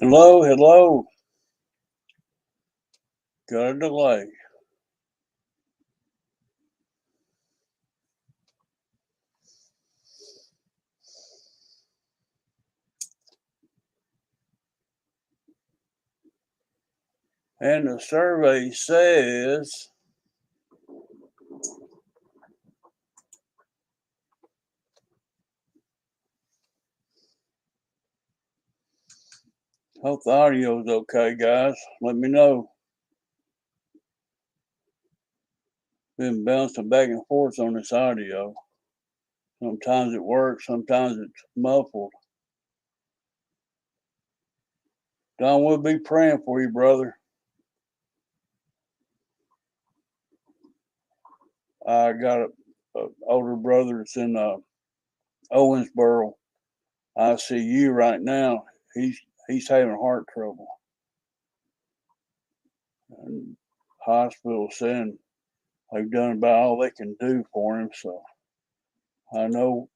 Hello, hello. Got a delay. And the survey says hope the audio's okay, guys. Let me know. Been bouncing back and forth on this audio. Sometimes it works, sometimes it's muffled. Don, we'll be praying for you, brother. I got a older brother that's in Owensboro ICU right now. He's having heart trouble. And hospital saying they've done about all they can do for him, so I know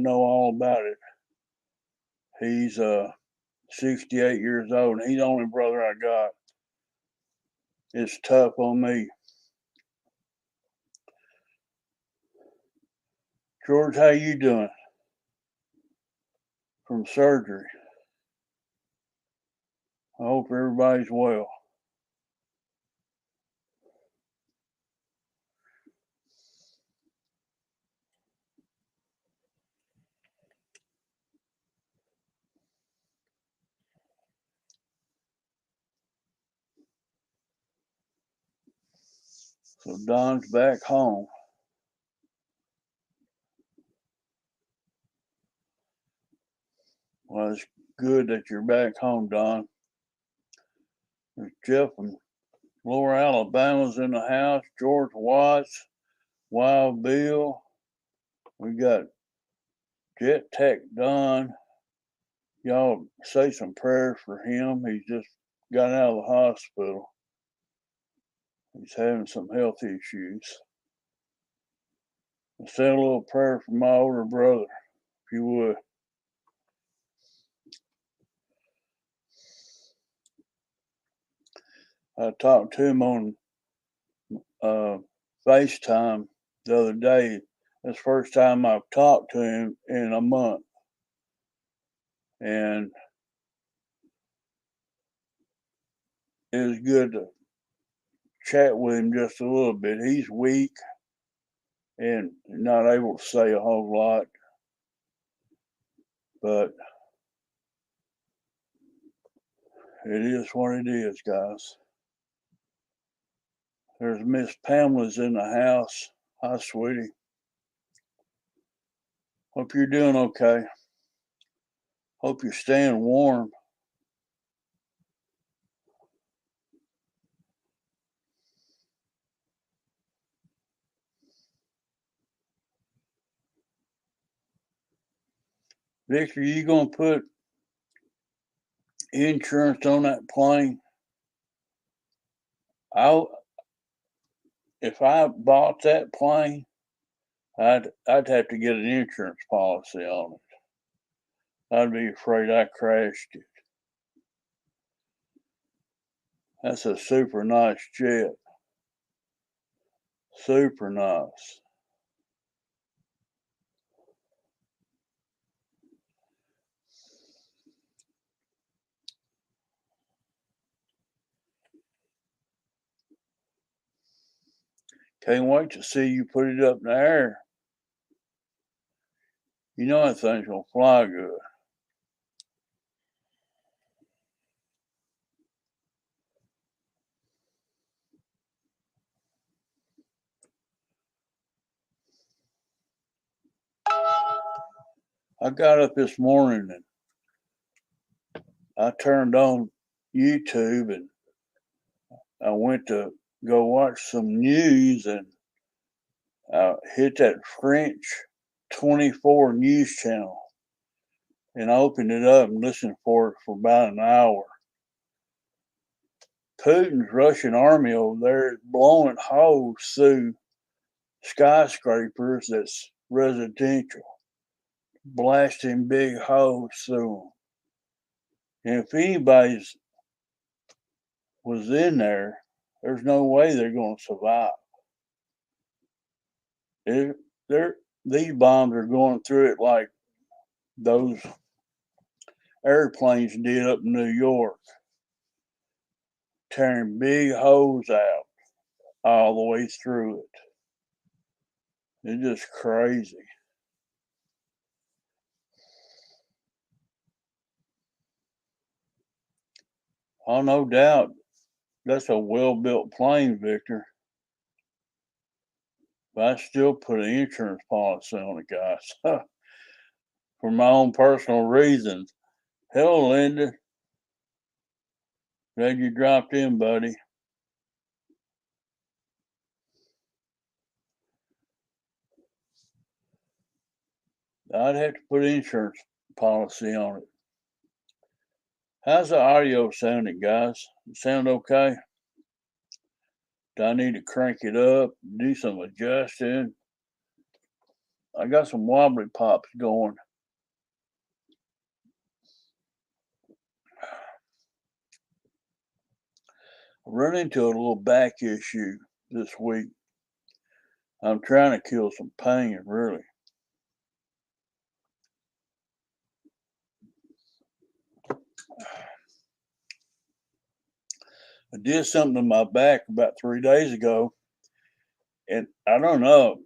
all about it. He's 68 years old, and he's the only brother I got. It's tough on me. George, how you doing? From surgery. I hope everybody's well. So Don's back home. Well, it's good that you're back home, Don. There's Jeff from Lower Alabama's in the house. George Watts, Wild Bill. We got Jet Tech Don. Y'all say some prayers for him. He's just got out of the hospital. He's having some health issues. And say a little prayer for my older brother, if you would. I talked to him on FaceTime the other day. That's the first time I've talked to him in a month. And it was good to chat with him just a little bit. He's weak and not able to say a whole lot, but it is what it is, guys. There's Miss Pamela's in the house. Hi, sweetie. Hope you're doing okay. Hope you're staying warm. Victor, you gonna put insurance on that plane? If I bought that plane, I'd have to get an insurance policy on it. I'd be afraid I crashed it. That's a super nice jet. Super nice. Can't wait to see you put it up in the air. You know that thing's gonna fly good. I got up this morning and I turned on YouTube and I went to go watch some news and I hit that French 24 news channel and I opened it up and listened for it for about an hour. Putin's Russian army over there is blowing holes through skyscrapers that's residential, blasting big holes through them. And if anybody's was in there, there's no way they're going to survive. These bombs are going through it like those airplanes did up in New York, tearing big holes out all the way through it. It's just crazy. Oh, no doubt. That's a well-built plane, Victor. But I still put an insurance policy on it, guys. For my own personal reasons. Hello, Linda. Glad you dropped in, buddy. I'd have to put an insurance policy on it. How's the audio sounding, guys? Sound okay? Do I need to crank it up, do some adjusting? I got some wobbly pops going. I run into a little back issue this week. I'm trying to kill some pain, really. I did something to my back about 3 days ago, and I don't know.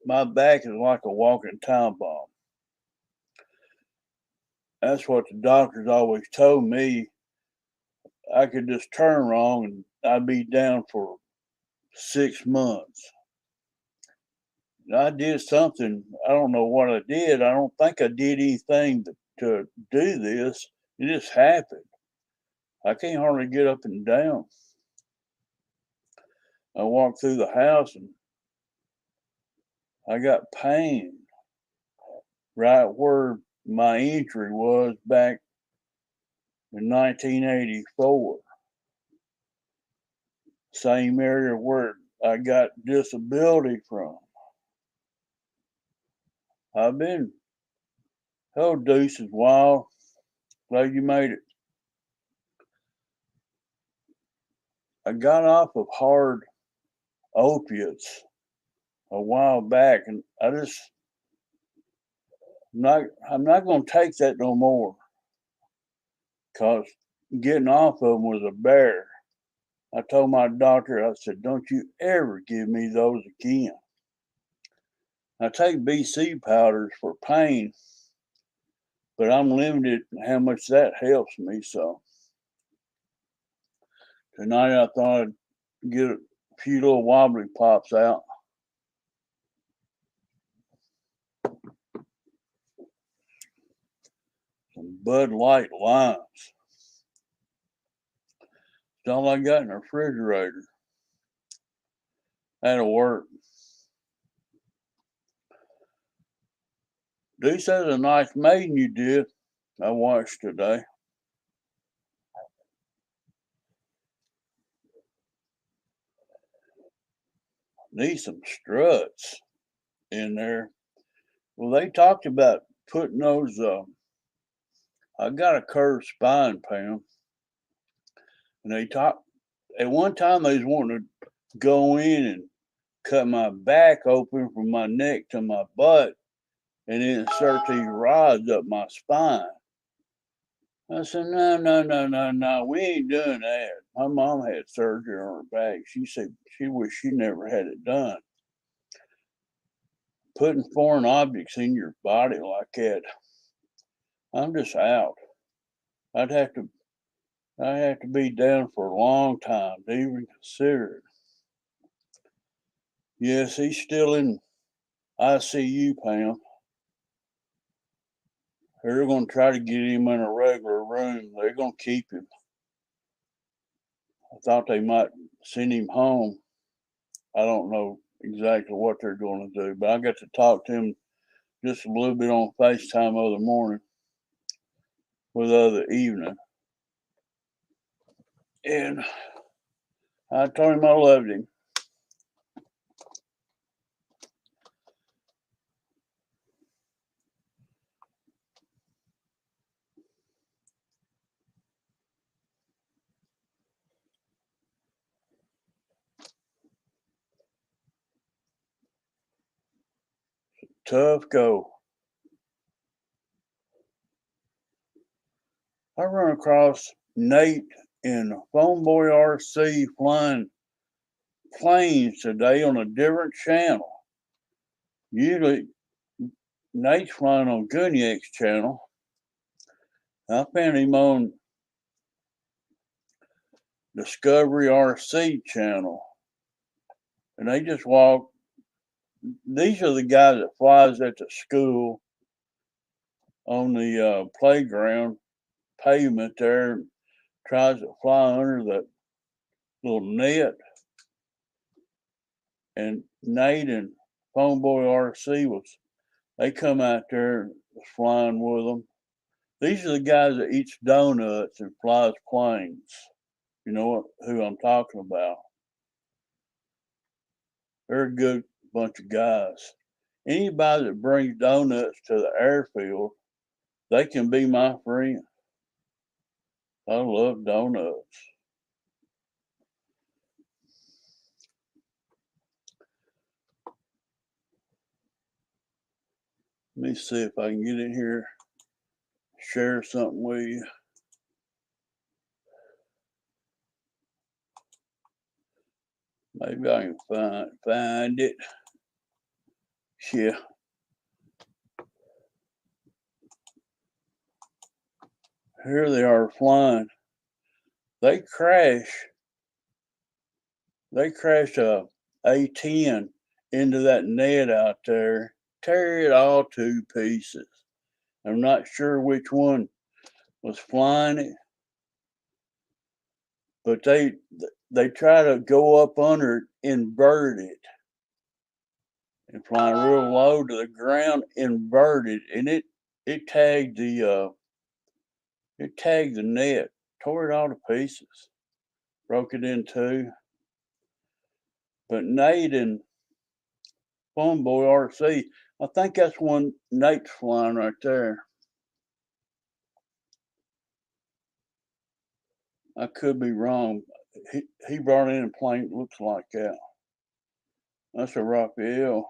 My back is like a walking time bomb. That's what the doctors always told me. I could just turn wrong and I'd be down for 6 months. I did something. I don't know what I did. I don't think I did anything to do this. It just happened. I can't hardly get up and down. I walked through the house and I got pain right where my injury was back in 1984. Same area where I got disability from. I've been, oh, Deuce is wild. Glad you made it. I got off of hard opiates a while back, and I'm not going to take that no more, because getting off of them was a bear. I told my doctor, I said, don't you ever give me those again. I take BC powders for pain, but I'm limited in how much that helps me. So tonight I thought I'd get a few little wobbly pops out. Some Bud Light limes. That's all I got in the refrigerator. That'll work. Deuce, that's a nice maiden you did. I watched today. Need some struts in there. Well, they talked about putting those. I got a curved spine, Pam, and they talked. At one time, they was wanting to go in and cut my back open from my neck to my butt, and then insert these rods up my spine. I said, no, no, no, no, no, we ain't doing that. My mom had surgery on her back. She said she wished she never had it done. Putting foreign objects in your body like that, I'm just out. I'd have to I have to be down for a long time to even consider it. Yes, he's still in ICU, Pam. They're going to try to get him in a regular room. They're going to keep him. I thought they might send him home. I don't know exactly what they're going to do, but I got to talk to him just a little bit on FaceTime other morning with the other evening. And I told him I loved him. Tough go. I run across Nate in Phoneboy RC flying planes today on a different channel. Usually Nate's flying on thnxs channel. I found him on Discovery RC channel. And they just walk. These are the guys that flies at the school on the playground pavement there and tries to fly under that little net. And Nate and Phoneboy RC they come out there flying with them. These are the guys that eats donuts and flies planes. You know who I'm talking about. They're a good bunch of guys. Anybody that brings donuts to the airfield, they can be my friend. I love donuts. Let me see if I can get in here, share something with you. Maybe I can find it. Yeah. Here they are flying. They crash a A10 into that net out there, tear it all to pieces. I'm not sure which one was flying it, but they try to go up under it, invert it, and flying real low to the ground, inverted, and it tagged the net, tore it all to pieces, broke it in two. But Nate and Phoneboy RC, I think that's one Nate's flying right there. I could be wrong. He brought in a plane that looks like that. That's a Raphael.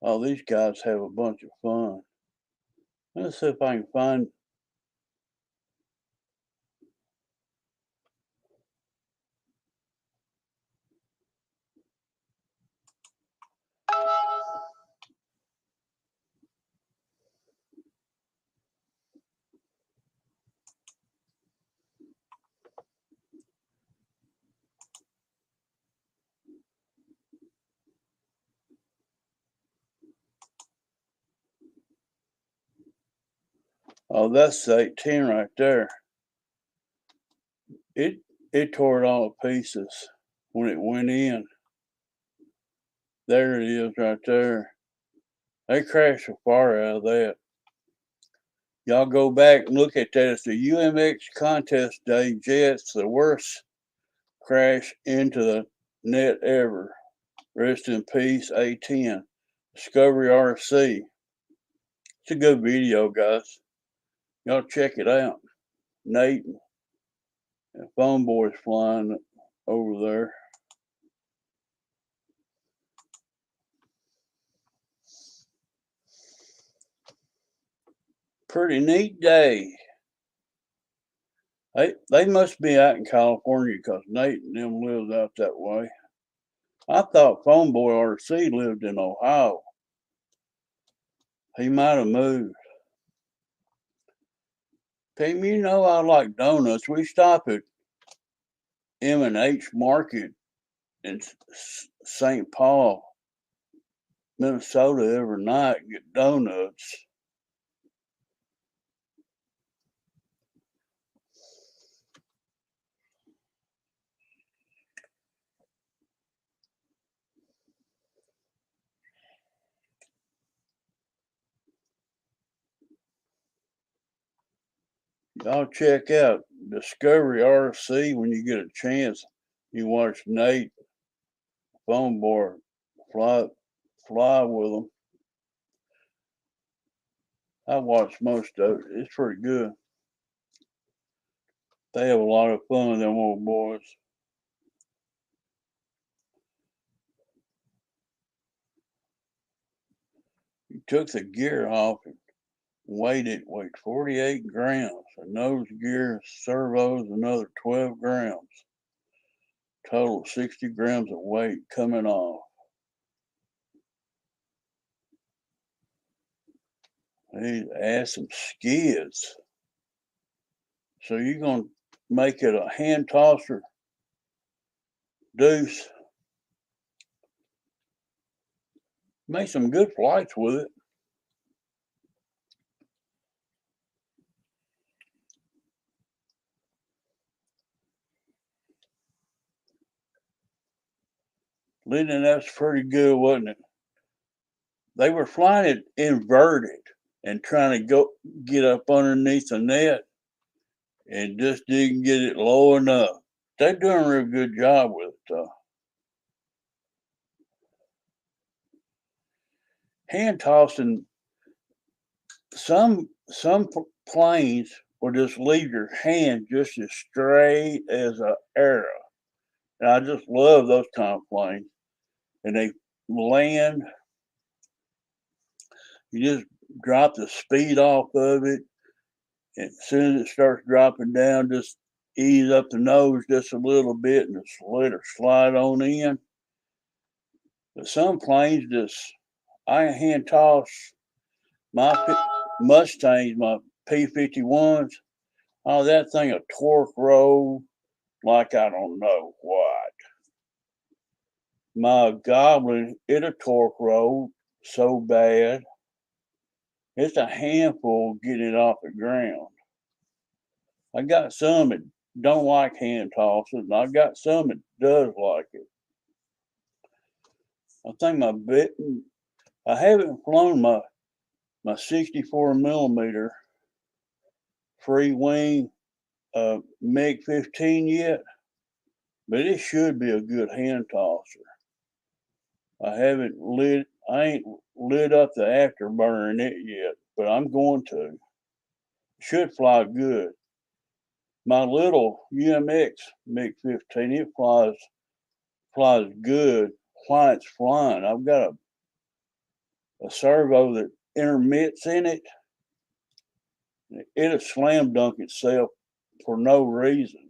Oh, these guys have a bunch of fun. Let's see if I can find. Oh, that's the 18 right there. It tore it all to pieces when it went in. There it is right there. They crashed so far out of that. Y'all go back and look at that. It's the UMX contest day jets, the worst crash into the net ever. Rest in peace, A10. Discovery RC. It's a good video, guys. Y'all check it out. Nate and Phoneboy's flying over there. Pretty neat day. They must be out in California because Nate and them lives out that way. I thought Phoneboy RC lived in Ohio. He might have moved. Pam, you know I like donuts. We stop at M&H Market in St. Paul, Minnesota every night and get donuts. Y'all check out Discovery RC when you get a chance. You watch Nate foam board, fly with them. I watched most of it. It's pretty good. They have a lot of fun, them old boys. He took the gear off and weighed 48 grams. A nose gear, servos, another 12 grams. Total 60 grams of weight coming off. He added some skids. So you're going to make it a hand tosser deuce. Make some good flights with it. Lyndon, that's pretty good, wasn't it? They were flying it inverted and trying to get up underneath the net and just didn't get it low enough. They're doing a real good job with it, though. Hand tossing, some planes will just leave your hand just as straight as an arrow. And I just love those kind of planes. And they land, you just drop the speed off of it. And as soon as it starts dropping down, just ease up the nose just a little bit and let her slide on in. But some planes I hand toss my Mustangs, my P-51s. Oh, that thing a torque roll like I don't know what. My Goblin, it a torque roll so bad. It's a handful getting it off the ground. I got some that don't like hand tosses, and I got some that does like it. I think I haven't flown my 64 millimeter free wing MiG-15 yet, but it should be a good hand tosser. I ain't lit up the afterburner in it yet, but I'm going to. It should fly good. My little UMX MiG-15, it flies good while it's flying. I've got a servo that intermits in it. It'll slam dunk itself for no reason.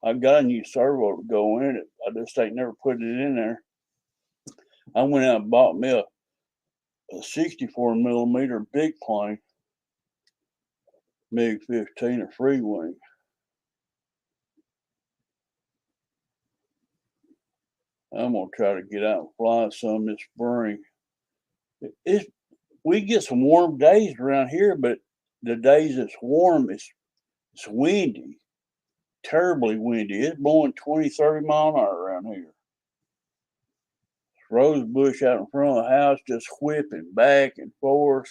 I've got a new servo to go in it. I just ain't never put it in there. I went out and bought me a 64 millimeter big plane, MiG-15 or free wing. I'm gonna try to get out and fly some this spring. We get some warm days around here, but the days it's warm, it's windy, terribly windy. It's blowing 20, 30 mile an hour around here. Rose bush out in front of the house just whipping back and forth.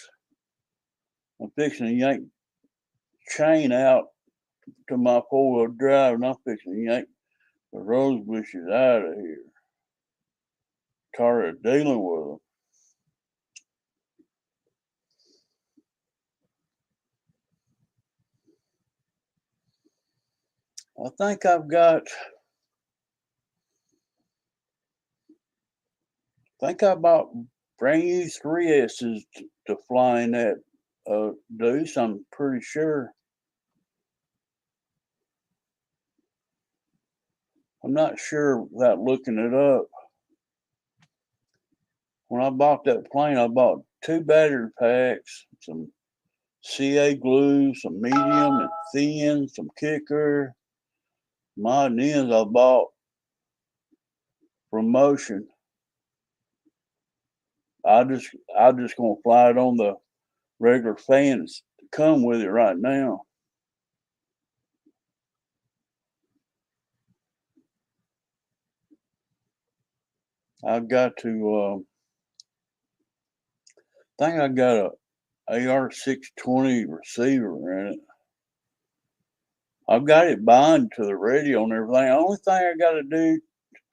I'm fixing to yank chain out to my four-wheel drive, and I'm fixing to yank the rose bushes out of here. Tired of dealing with them. I think I bought brand new 3S's to fly in that deuce, I'm pretty sure. I'm not sure without looking it up. When I bought that plane, I bought 2 battery packs, some CA glue, some medium and thin, some kicker. My ends I bought from Motion. I just gonna fly it on the regular fans to come with it right now. I've got to I think I got a AR-620 receiver in it. I've got it bound to the radio and everything. The only thing I got to do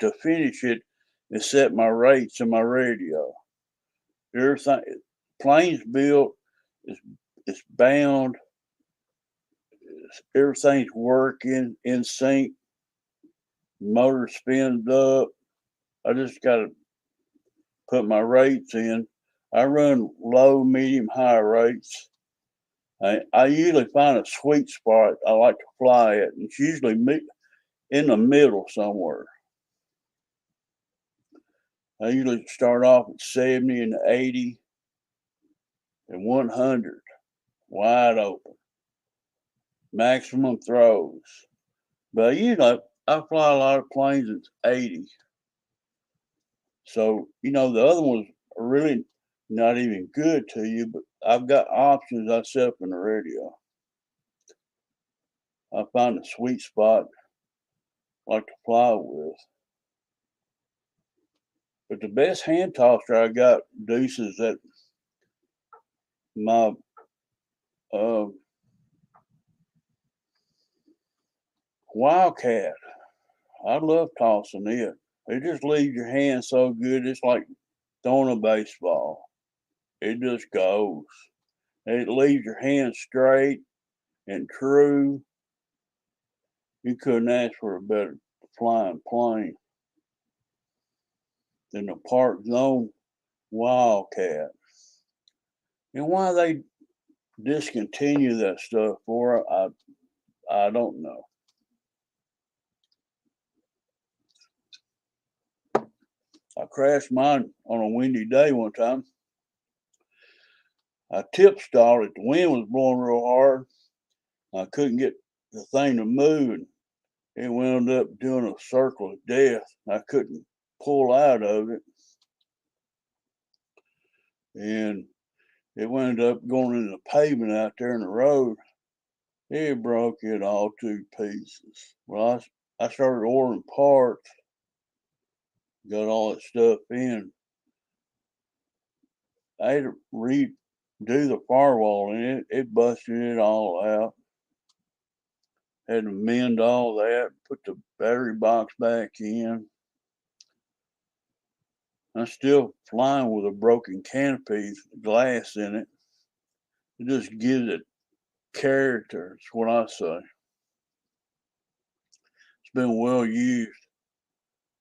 to finish it and set my rates in my radio. Everything, plane's built, it's bound, everything's working in sync, motor spins up. I just got to put my rates in. I run low, medium, high rates. I usually find a sweet spot I like to fly at, and it's usually in the middle somewhere. I usually start off at 70 and 80 and 100, wide open, maximum throws. But I fly a lot of planes at 80. So, the other ones are really not even good to you, but I've got options I set up in the radio. I find a sweet spot I like to fly with. But the best hand tosser I got, Deuce, is that my Wildcat. I love tossing it. It just leaves your hand so good. It's like throwing a baseball. It just goes. It leaves your hand straight and true. You couldn't ask for a better flying plane than the Park Zone Wildcat. And why they discontinue that stuff for, I don't know. I crashed mine on a windy day one time. I tip stalled it. The wind was blowing real hard. I couldn't get the thing to move, and it wound up doing a circle of death. I couldn't pull out of it, and it wound up going into the pavement out there in the road. It broke it all to pieces. Well, I started ordering parts, got all that stuff in. I had to redo the firewall in it. It busted it all out. Had to mend all that, put the battery box back in. I'm still flying with a broken canopy, glass in it. It just gives it character, is what I say. It's been well used.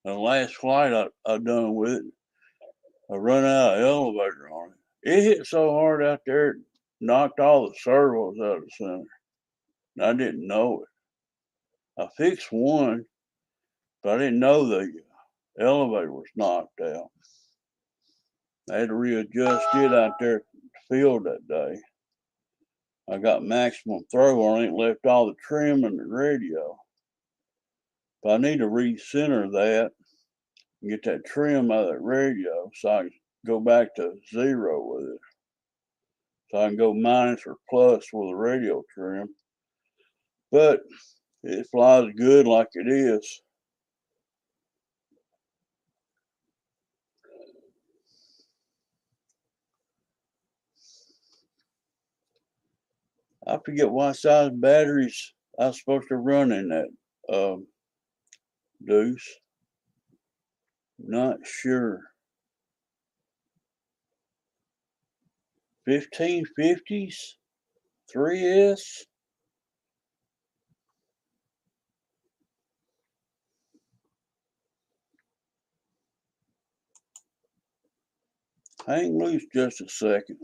The last flight I done with it, I run out of elevator on it. It hit so hard out there, it knocked all the servos out of the center. And I didn't know it. I fixed one, but I didn't know the elevator was knocked out. I had to readjust it out there at the field that day. I got maximum throw on it, left all the trim in the radio. But I need to recenter that and get that trim out of that radio so I can go back to zero with it. So I can go minus or plus with the radio trim. But it flies good like it is. I forget what size batteries I was supposed to run in that Deuce. Not sure. 1550s, 3S. Hang loose just a second.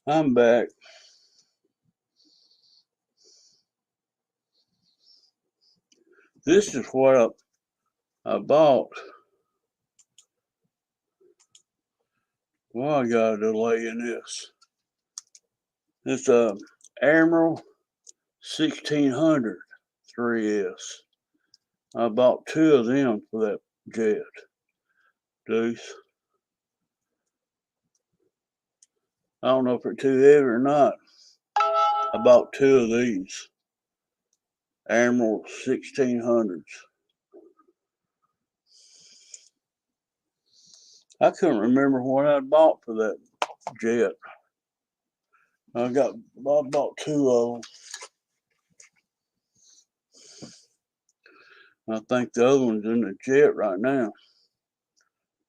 I'm back. This is what I bought. Well, I got a delay in this. It's a AIRMODELS 1600 3S. I bought 2 of them for that jet. Deuce. I don't know if they're too heavy or not. I bought 2 of these AIRMODELS 1600s. I couldn't remember what I bought for that jet. I bought 2 of them. I think the other one's in the jet right now.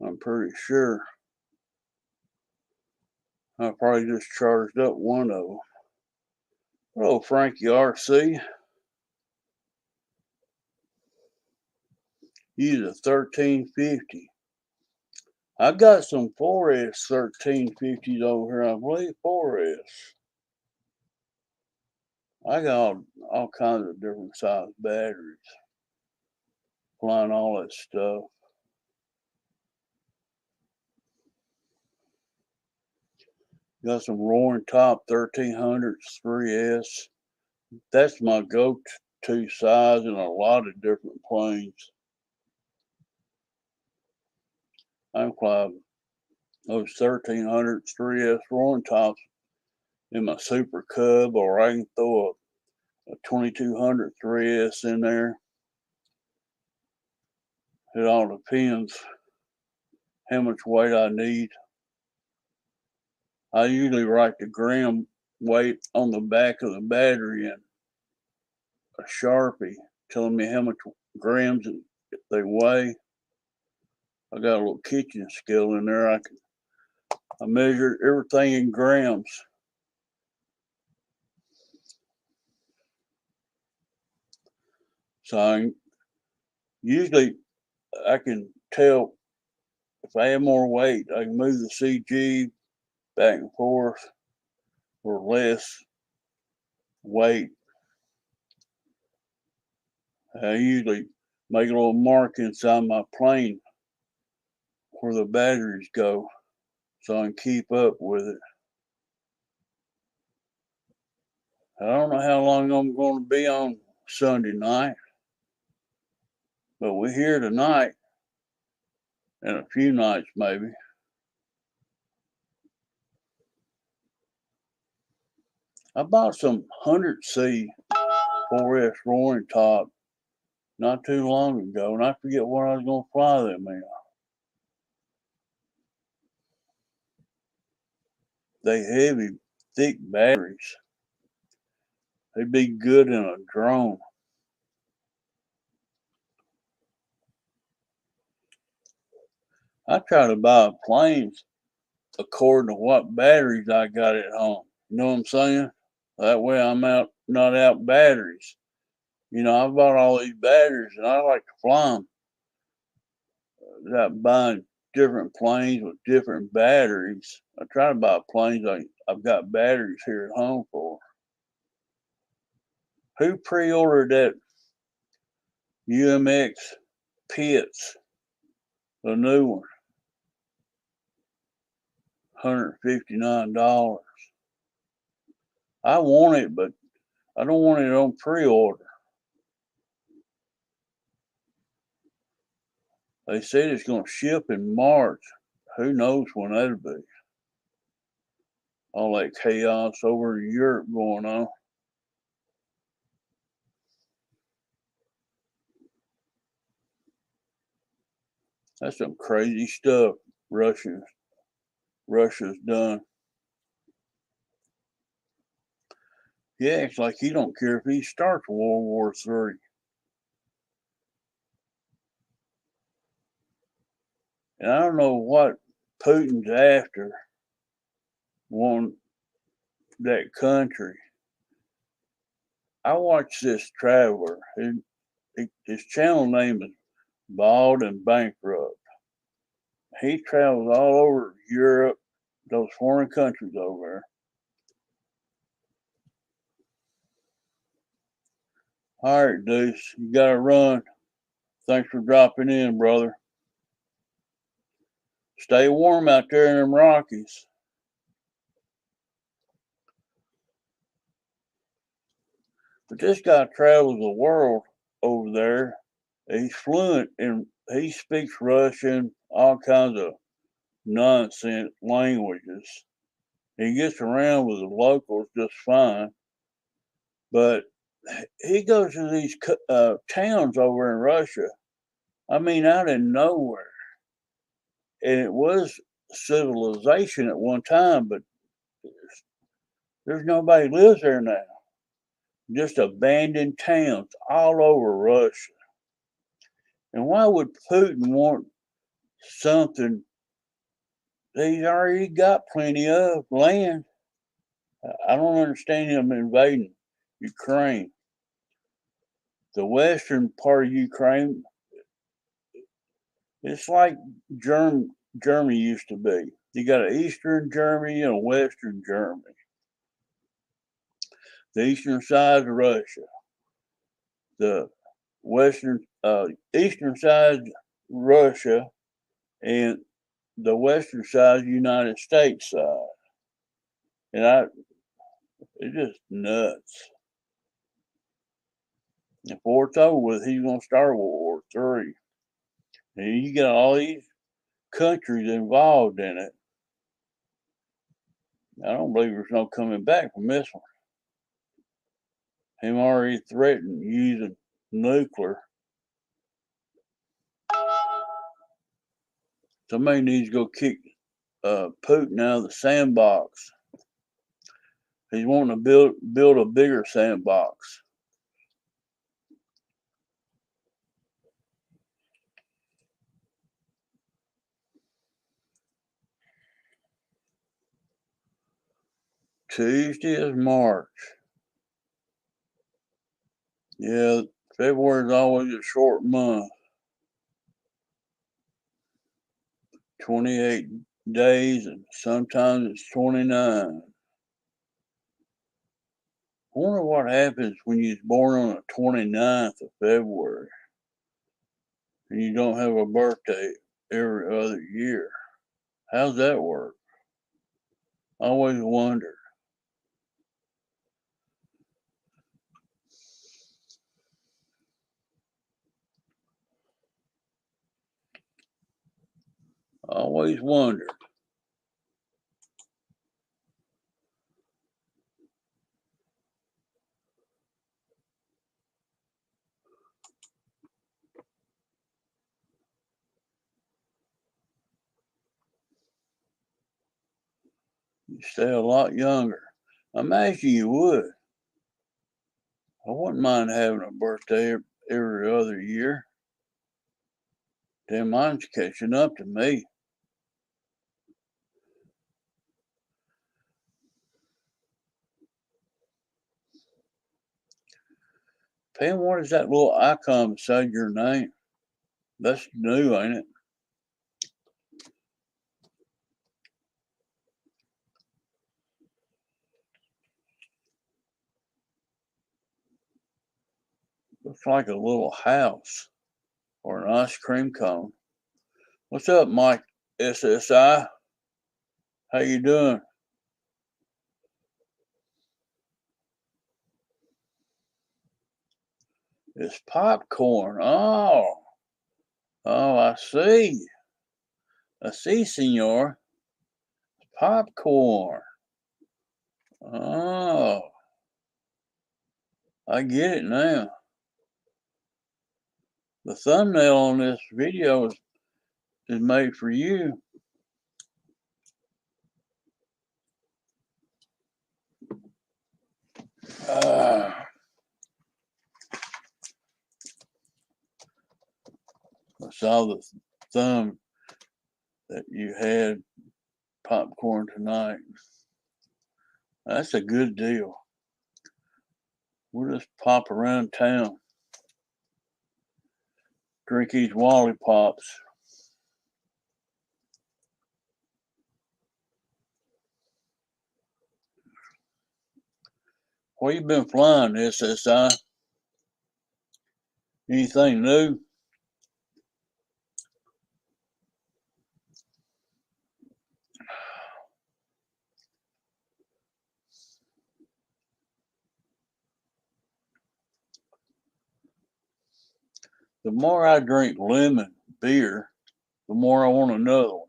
I'm pretty sure. I probably just charged up one of them. Hello, Frankie RC. Use a 1350. I got some 4S 1350s over here. I believe 4S. I got all kinds of different size batteries. Flying all that stuff. Got some Roaring Top 1300s 3S. That's my go-to size in a lot of different planes. I'm flying those 1300s 3S Roaring Tops in my Super Cub, or I can throw a 2200 3S in there. It all depends how much weight I need. I usually write the gram weight on the back of the battery in a Sharpie, telling me how much grams they weigh. I got a little kitchen scale in there. I measure everything in grams. So usually I can tell if I have more weight, I can move the CG back and forth for less weight. I usually make a little mark inside my plane where the batteries go so I can keep up with it. I don't know how long I'm going to be on Sunday night, but we're here tonight and a few nights maybe. I bought some 100C 4S Roaring Top not too long ago, and I forget what I was going to fly them in. They heavy, thick batteries. They'd be good in a drone. I try to buy planes according to what batteries I got at home. You know what I'm saying? That way I'm not out batteries. You know, I bought all these batteries and I like to fly them. Without buying different planes with different batteries. I try to buy planes I've got batteries here at home for. Who pre-ordered that UMX Pitts, the new one? $159. I want it, but I don't want it on pre-order. They said it's going to ship in March. Who knows when that'll be? All that chaos over in Europe going on. That's some crazy stuff Russia's done. He acts like he don't care if he starts World War III. And I don't know what Putin's after, wanting that country. I watched this traveler. His channel name is Bald and Bankrupt. He travels all over Europe, those foreign countries over there. All right, Deuce, you gotta run. Thanks for dropping in, brother. Stay warm out there in them Rockies. But this guy travels the world over there. He's fluent and he speaks Russian, all kinds of nonsense languages. He gets around with the locals just fine. But he goes to these towns over in Russia. I mean, out in nowhere. And it was civilization at one time, but there's nobody lives there now. Just abandoned towns all over Russia. And why would Putin want something he's already got plenty of land? I don't understand him invading Ukraine. The western part of Ukraine, it's like Germany used to be. You got an eastern Germany and a western Germany. The eastern side is Russia. The eastern side Russia, and the western side United States side. And it's just nuts. Before it's over with, he's going to start World War III. And you got all these countries involved in it. I don't believe there's no coming back from this one. Him already threatened using nuclear. Somebody needs to go kick Putin out of the sandbox. He's wanting to build a bigger sandbox. Tuesday is March. Yeah, February is always a short month. 28 days, and sometimes it's 29. I wonder what happens when you're born on the 29th of February and you don't have a birthday every other year. How's that work? I always wondered. I always wondered. You stay a lot younger. I imagine you would. I wouldn't mind having a birthday every other year. Damn, mine's catching up to me. Pam, what is that little icon beside your name? That's new, ain't it? Looks like a little house or an ice cream cone. What's up, Mike SSI? How you doing? It's popcorn. Oh, I see. I see, senor. Popcorn. Oh, I get it now. The thumbnail on this video is made for you. I saw the thumb that you had popcorn tonight. That's a good deal. We'll just pop around town, drink these lollipops. Where you been flying, SSI? Anything new? The more I drink lemon beer, the more I want another one.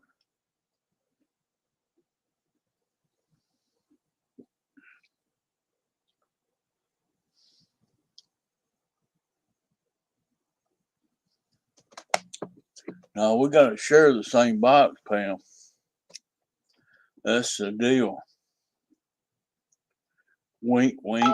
Now we got to share the same box, Pam. That's the deal. Wink, wink.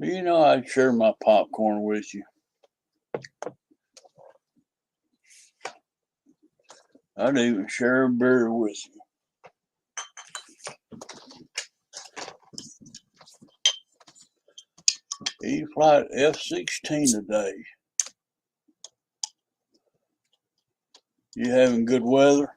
You know I'd share my popcorn with you. I'd even share a beer with you. Flight F-16 today. You having good weather?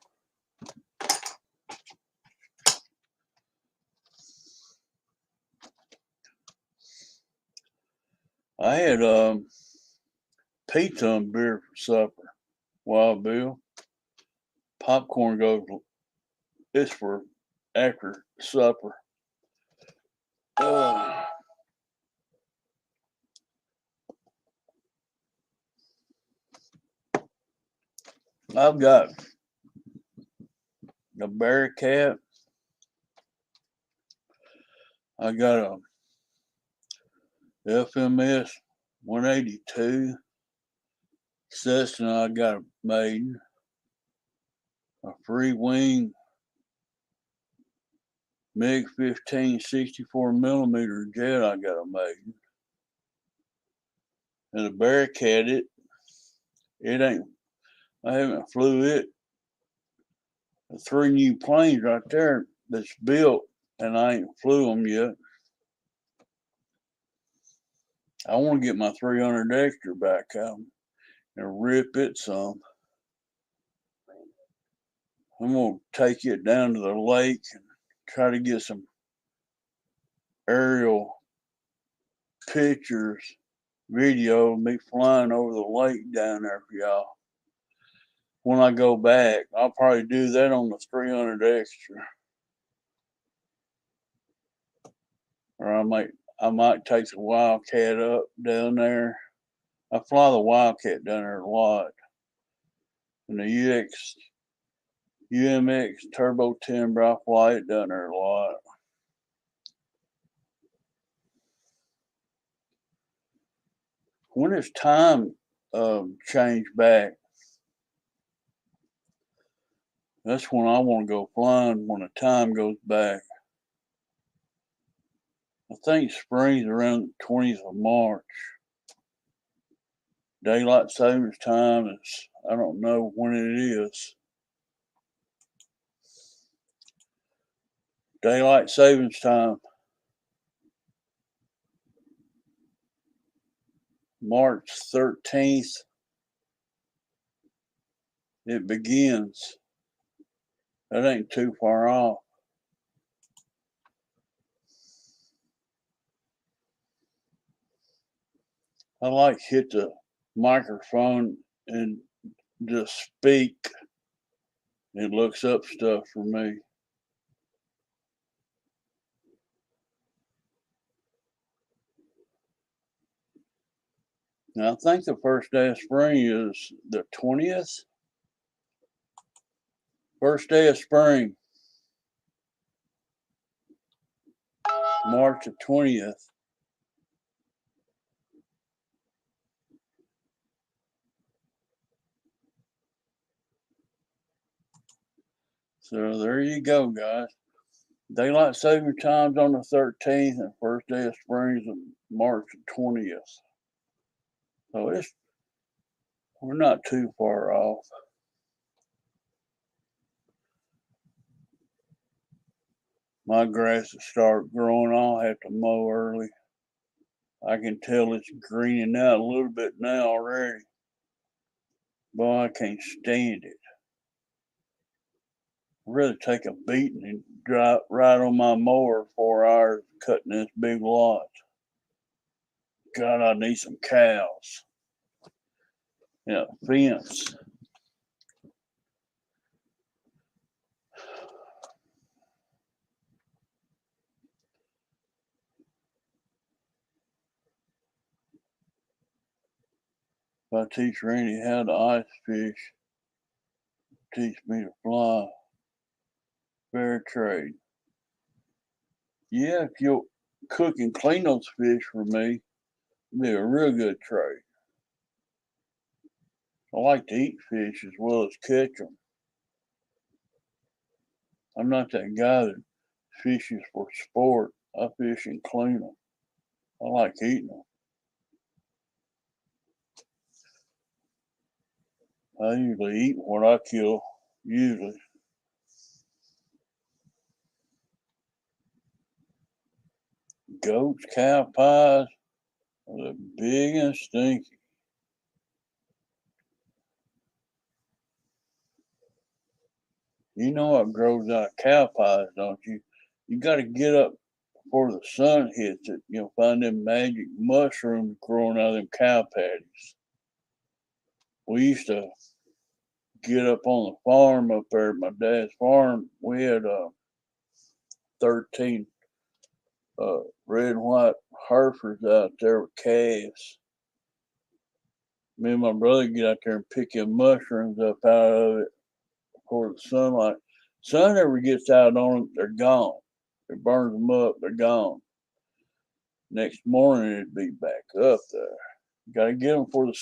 I had pizza and beer for supper. Wild Bill. Popcorn goes. It's for after supper. I've got a Bearcat. I got a FMS 182. Cessna I got a Maiden. A free wing MiG 15 64mm jet I got a Maiden. And a Bearcat it ain't, I haven't flew it. The 3 new planes right there that's built and I ain't flew them yet. I want to get my 300 extra back out and rip it some. I'm going to take it down to the lake and try to get some aerial pictures, video of me flying over the lake down there for y'all. When I go back, I'll probably do that on the 300 extra. Or I might take the Wildcat up down there. I fly the Wildcat down there a lot. And the UMX Turbo Timber, I fly it down there a lot. When it's time change back, that's when I want to go flying, when the time goes back. I think spring's around the 20th of March. Daylight savings time is, I don't know when it is. Daylight savings time, March 13th, it begins. That ain't too far off. I like hit the microphone and just speak. It looks up stuff for me. Now I think the first day of spring is the 20th. First day of spring, March the 20th. So there you go, guys. Daylight saving time's on the 13th, and first day of spring is March the 20th. So we're not too far off. my grass will start growing. I'll have to mow early. I can tell it's greening out a little bit now already. Boy, I can't stand it. I'd rather take a beating and drive right on my mower 4 hours cutting this big lot. God, I need some cows. Yeah, fence. If I teach Randy how to ice fish, teach me to fly. Fair trade. Yeah, if you'll cook and clean those fish for me, it'd be a real good trade. I like to eat fish as well as catch them. I'm not that guy that fishes for sport. I fish and clean them. I like eating them. I usually eat what I kill, usually. Goats, cow pies are the big and stinky. You know what grows out of cow pies, don't you? You got to get up before the sun hits it. You'll find them magic mushrooms growing out of them cow patties. We used to get up on the farm up there at my dad's farm. We had 13 red and white Herefords out there with calves. Me and my brother get out there and pick them mushrooms up out of it before the sunlight. Sun ever gets out on them, they're gone. It burns them up, they're gone. Next morning it'd be back up there. You gotta get them before the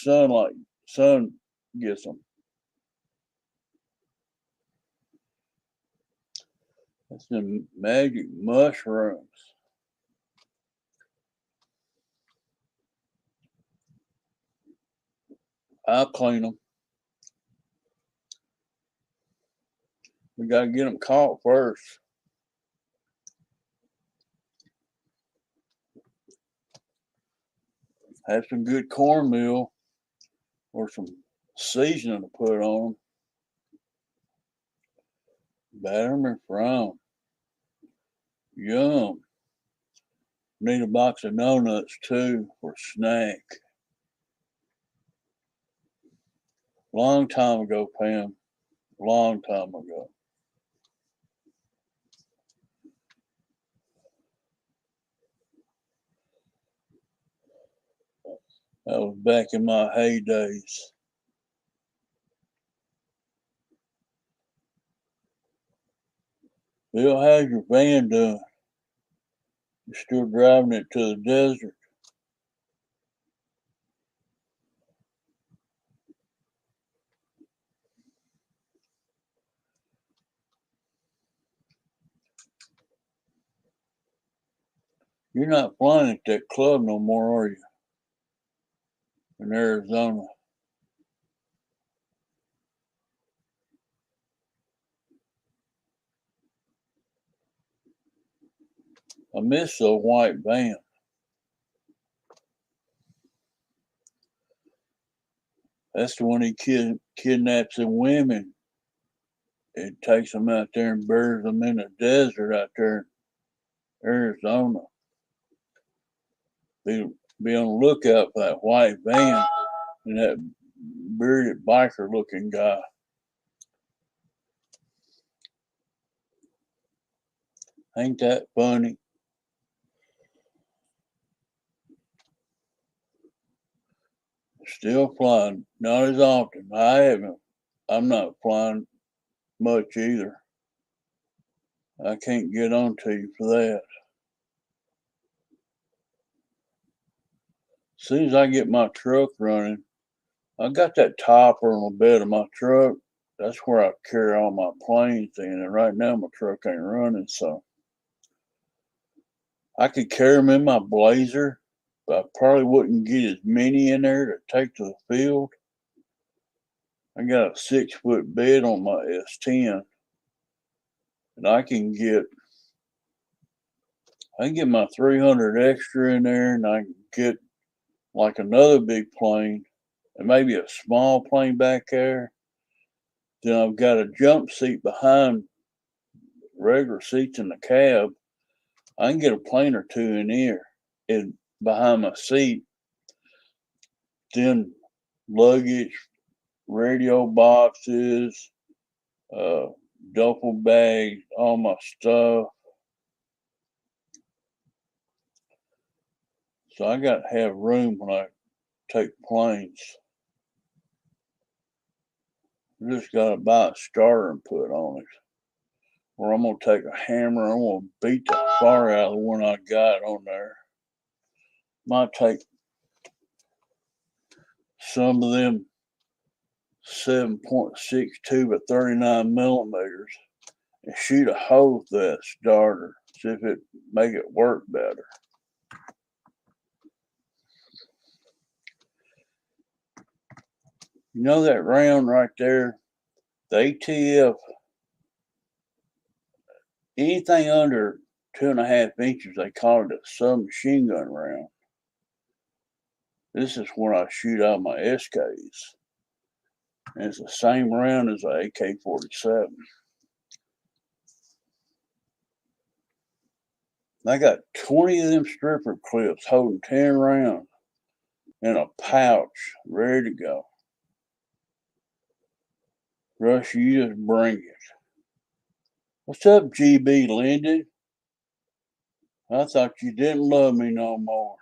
sun gets them. That's the magic mushrooms. I'll clean them. We gotta get them caught first. Have some good cornmeal or some seasoning to put on them. Batter them and fry them. Yum. Need a box of donuts too for a snack. Long time ago, Pam. Long time ago. That was back in my heydays. Bill, how's your van doing? You still driving it to the desert? You're not flying at that club no more, are you? In Arizona. I miss the white van. That's the one he kidnaps the women. It takes them out there and buries them in the desert out there in Arizona. Be on the lookout for that white van and that bearded biker looking guy. Ain't that funny? Still flying, not as often. I'm not flying much either. I can't get on to you for that. As soon as I get my truck running, I got that topper on the bed of my truck. That's where I carry all my planes in. And right now my truck ain't running, so I could carry them in my Blazer, but I probably wouldn't get as many in there to take to the field. I got a 6-foot bed on my S10, and I can get I can get my 300 extra in there, and I can get like another big plane and maybe a small plane back there. Then I've got a jump seat behind regular seats in the cab. I can get a plane or two in here and behind my seat. Then luggage, radio boxes, duffel bags, all my stuff. So I got to have room when I take planes. I just got to buy a starter and put on it. Or I'm going to take a hammer and I'm going to beat the fire out of the one I got on there. Might take some of them 7.62 by 39 millimeters and shoot a hole through that starter. See if it make it work better. You know that round right there, the ATF, anything under 2.5 inches, they call it a submachine gun round. This is when I shoot out my SKs. And it's the same round as the AK-47. I got 20 of them stripper clips holding 10 rounds in a pouch, ready to go. Rush, you just bring it. What's up, GB Linden? I thought you didn't love me no more.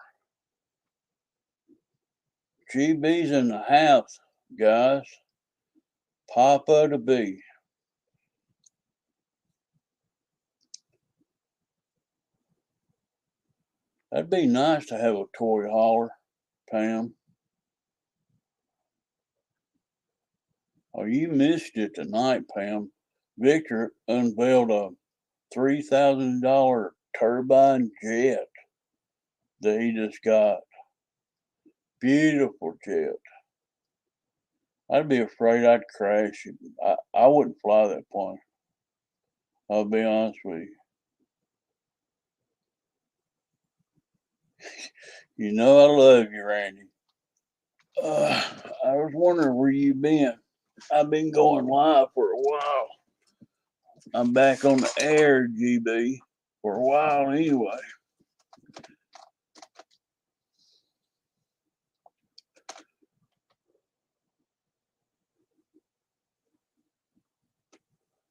GB's in the house, guys. Papa to be. That'd be nice to have a toy hauler, Pam. Oh, you missed it tonight, Pam. Victor unveiled a $3,000 turbine jet that he just got. Beautiful jet. I'd be afraid I'd crash it. I wouldn't fly that plane. I'll be honest with you. You know I love you, Randy. I was wondering where you been. I've been going live for a while. I'm back on the air, GB, for a while anyway.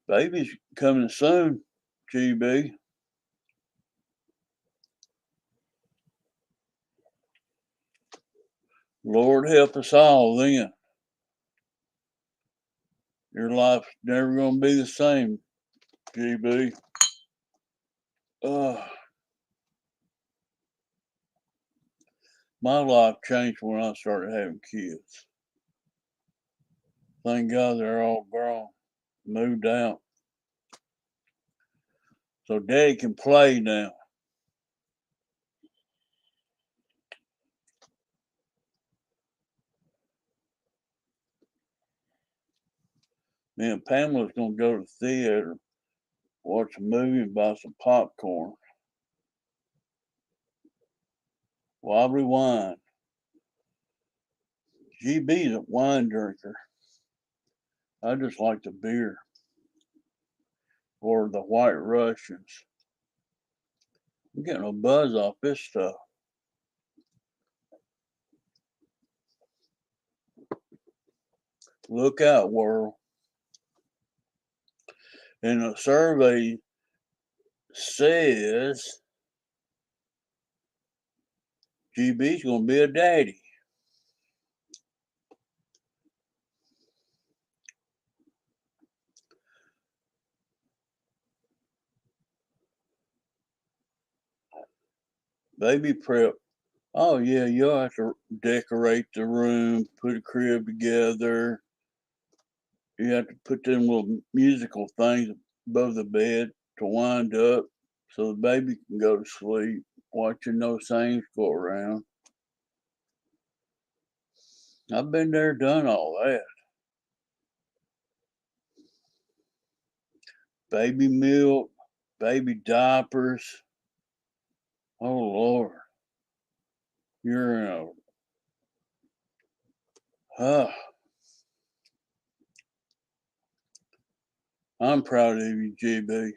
Baby's coming soon, GB. Lord help us all then. Your life's never going to be the same, GB. My life changed when I started having kids. Thank God they're all grown, moved out. So Daddy can play now. Me and Pamela's going to go to the theater, watch a movie, and buy some popcorn. Wobbly wine. GB's a wine drinker. I just like the beer or the White Russians. I'm getting a buzz off this stuff. Look out, world. And a survey says GB's going to be a daddy. Baby prep. Oh, yeah, you'll have to decorate the room, put a crib together. You have to put them little musical things above the bed to wind up so the baby can go to sleep watching those things go around. I've been there, done all that. Baby milk, baby diapers. Oh Lord, you're in a. I'm proud of you, GB.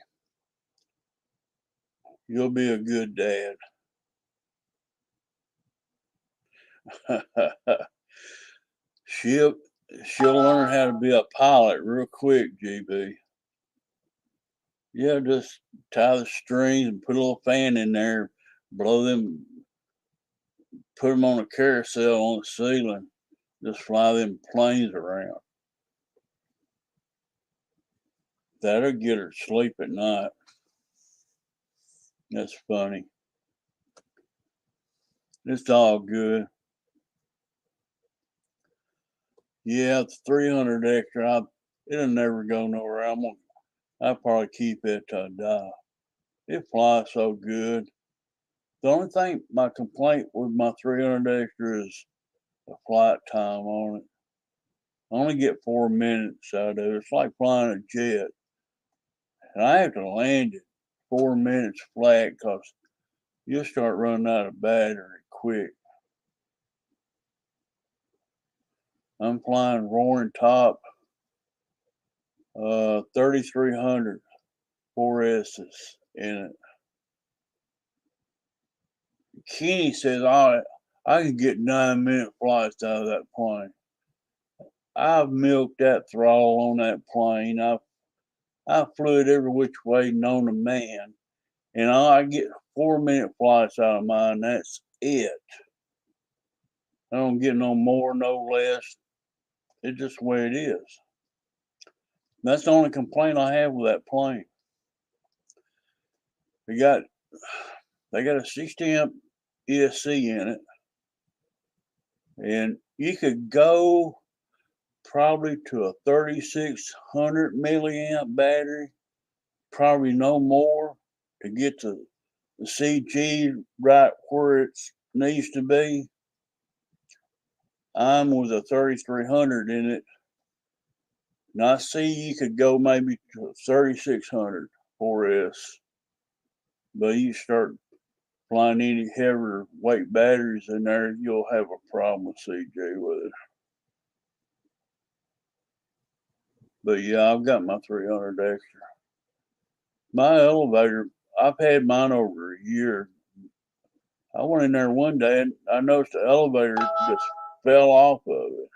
You'll be a good dad. she'll she'll learn how to be a pilot real quick, GB. Yeah, just tie the strings and put a little fan in there, blow them, put them on a carousel on the ceiling, just fly them planes around. That'll get her to sleep at night. That's funny. It's all good. Yeah, it's 300 extra. It'll never go nowhere. I'll probably keep it till I die. It flies so good. The only thing, my complaint with my 300 extra is the flight time on it. I only get 4 minutes out of it. It's like flying a jet. And I have to land it 4 minutes flat because you'll start running out of battery quick. I'm flying Roaring Top 3300 4S's in it. Kenny says I can get 9-minute flights out of that plane. I've milked that throttle on that plane. I flew it every which way known to man, and I get 4-minute flights out of mine. That's it. I don't get no more, no less. It's just the way it is. That's the only complaint I have with that plane. They got a 60 amp ESC in it, and you could go probably to a 3600 milliamp battery, probably no more to get to the CG right where it needs to be. I'm with a 3300 in it. And I see you could go maybe to 3600 4S, but you start flying any heavier weight batteries in there, you'll have a problem with CG with it. But yeah, I've got my 300 extra. My elevator, I've had mine over a year. I went in there one day and I noticed the elevator just fell off of it.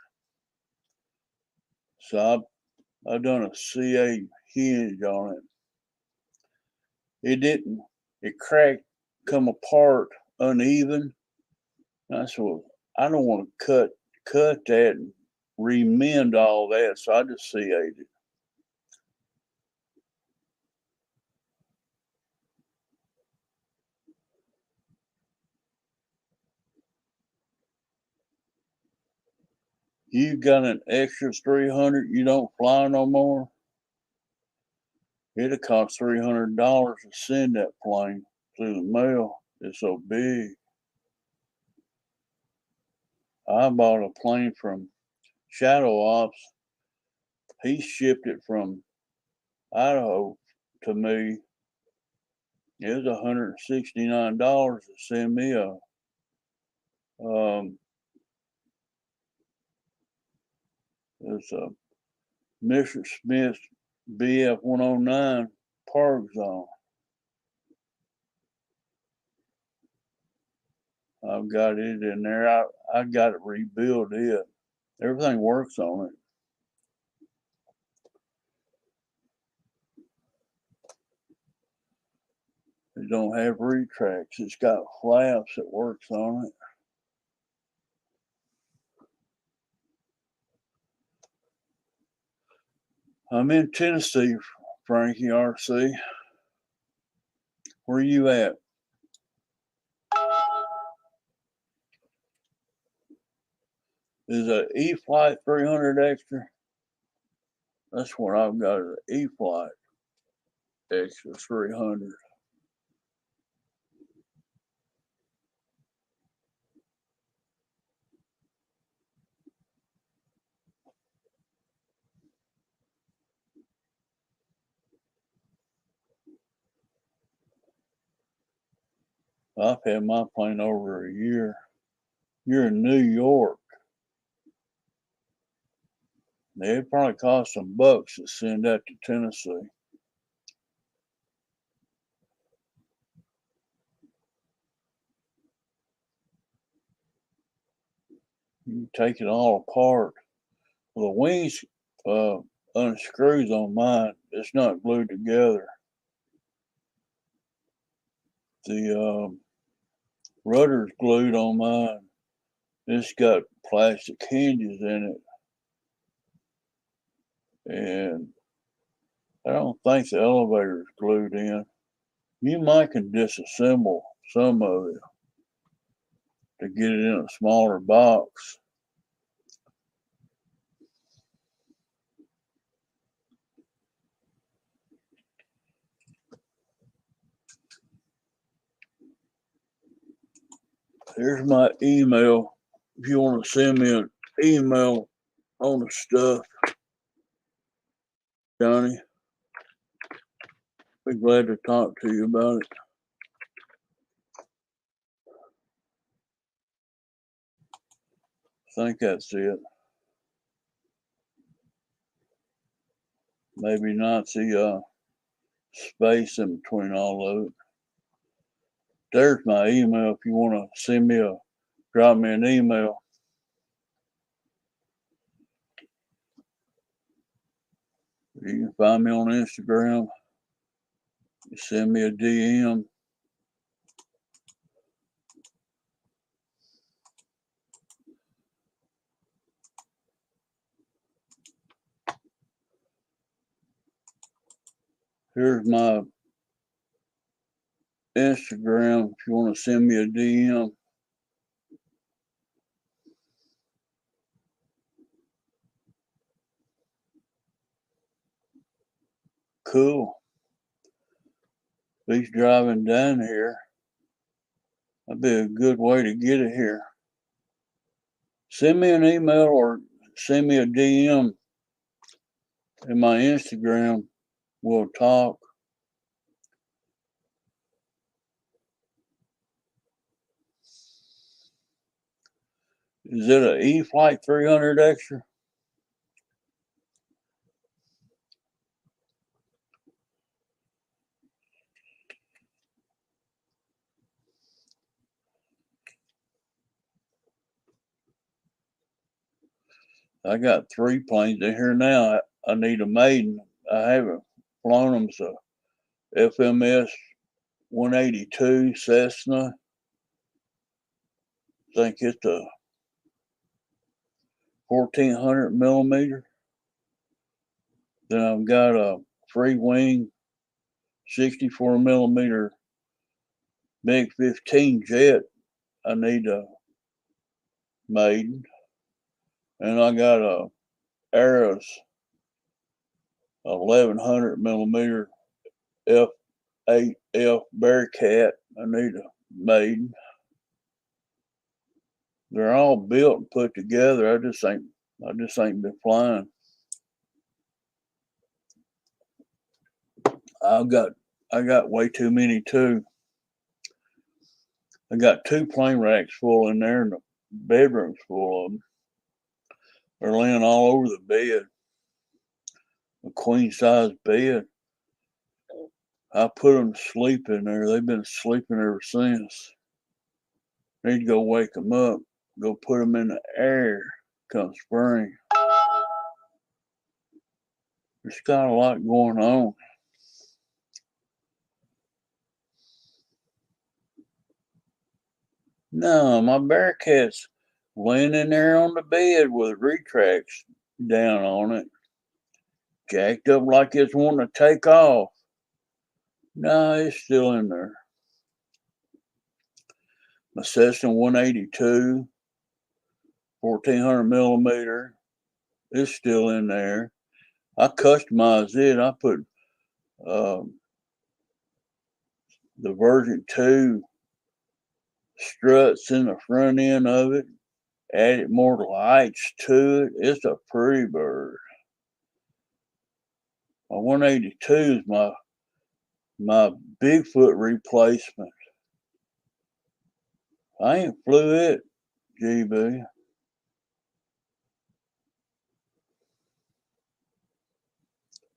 So I done a CA hinge on it. It didn't. It cracked, come apart uneven. And I said, well, I don't want to cut that and remend all that. So I just CA'd it. You got an extra 300, you don't fly no more. It'll cost $300 to send that plane through the mail. It's so big. I bought a plane from Shadow Ops. He shipped it from Idaho to me. It was $169 to send me it's a Mr. Smith BF 109 Park Zone. I've got it in there. I got to rebuild it. Everything works on it. It don't have retracts. It's got flaps that works on it. I'm in Tennessee, Frankie RC. Where you at? Is a E-Flight 300 extra? That's what I've got, an E-Flight extra 300. I've had my plane over a year. You're in New York. It probably cost some bucks to send that to Tennessee. You take it all apart. Well, the wings unscrews on mine. It's not glued together. The rudder's glued on mine. It's got plastic hinges in it. And I don't think the elevator's glued in. You might can disassemble some of it to get it in a smaller box. Here's my email. If you want to send me an email on the stuff, Johnny, be glad to talk to you about it. I think that's it. Maybe not the space in between all of it. There's my email if you want to send me drop me an email. You can find me on Instagram. You send me a DM. Here's my Instagram if you want to send me a DM. Cool. If he's driving down here, that'd be a good way to get it here. Send me an email or send me a DM in my Instagram. We'll talk. Is it an E-Flight 300 extra? I got 3 planes in here now. I need a maiden. I haven't flown them, so FMS 182 Cessna. I think it's a 1400 millimeter. Then I've got a free wing 64 millimeter MiG 15 jet. I need a maiden. And I got a Aeros 1100 millimeter F8F Bearcat. I need a maiden. They're all built and put together. I just ain't been flying. I got way too many too. I got 2 plane racks full in there and the bedroom's full of them. They're laying all over the bed. A queen size bed. I put them to sleep in there. They've been sleeping ever since. Need to go wake them up. Go put them in the air come spring. There's got a lot going on. No, my Bearcat's laying in there on the bed with retracts down on it. Jacked up like it's wanting to take off. No, it's still in there. My Cessna 182, 1400 millimeter, is still in there. I customized it. I put the version 2 struts in the front end of it, added more lights to it. It's a pretty bird. My 182 is my Bigfoot replacement. I ain't flew it, GB.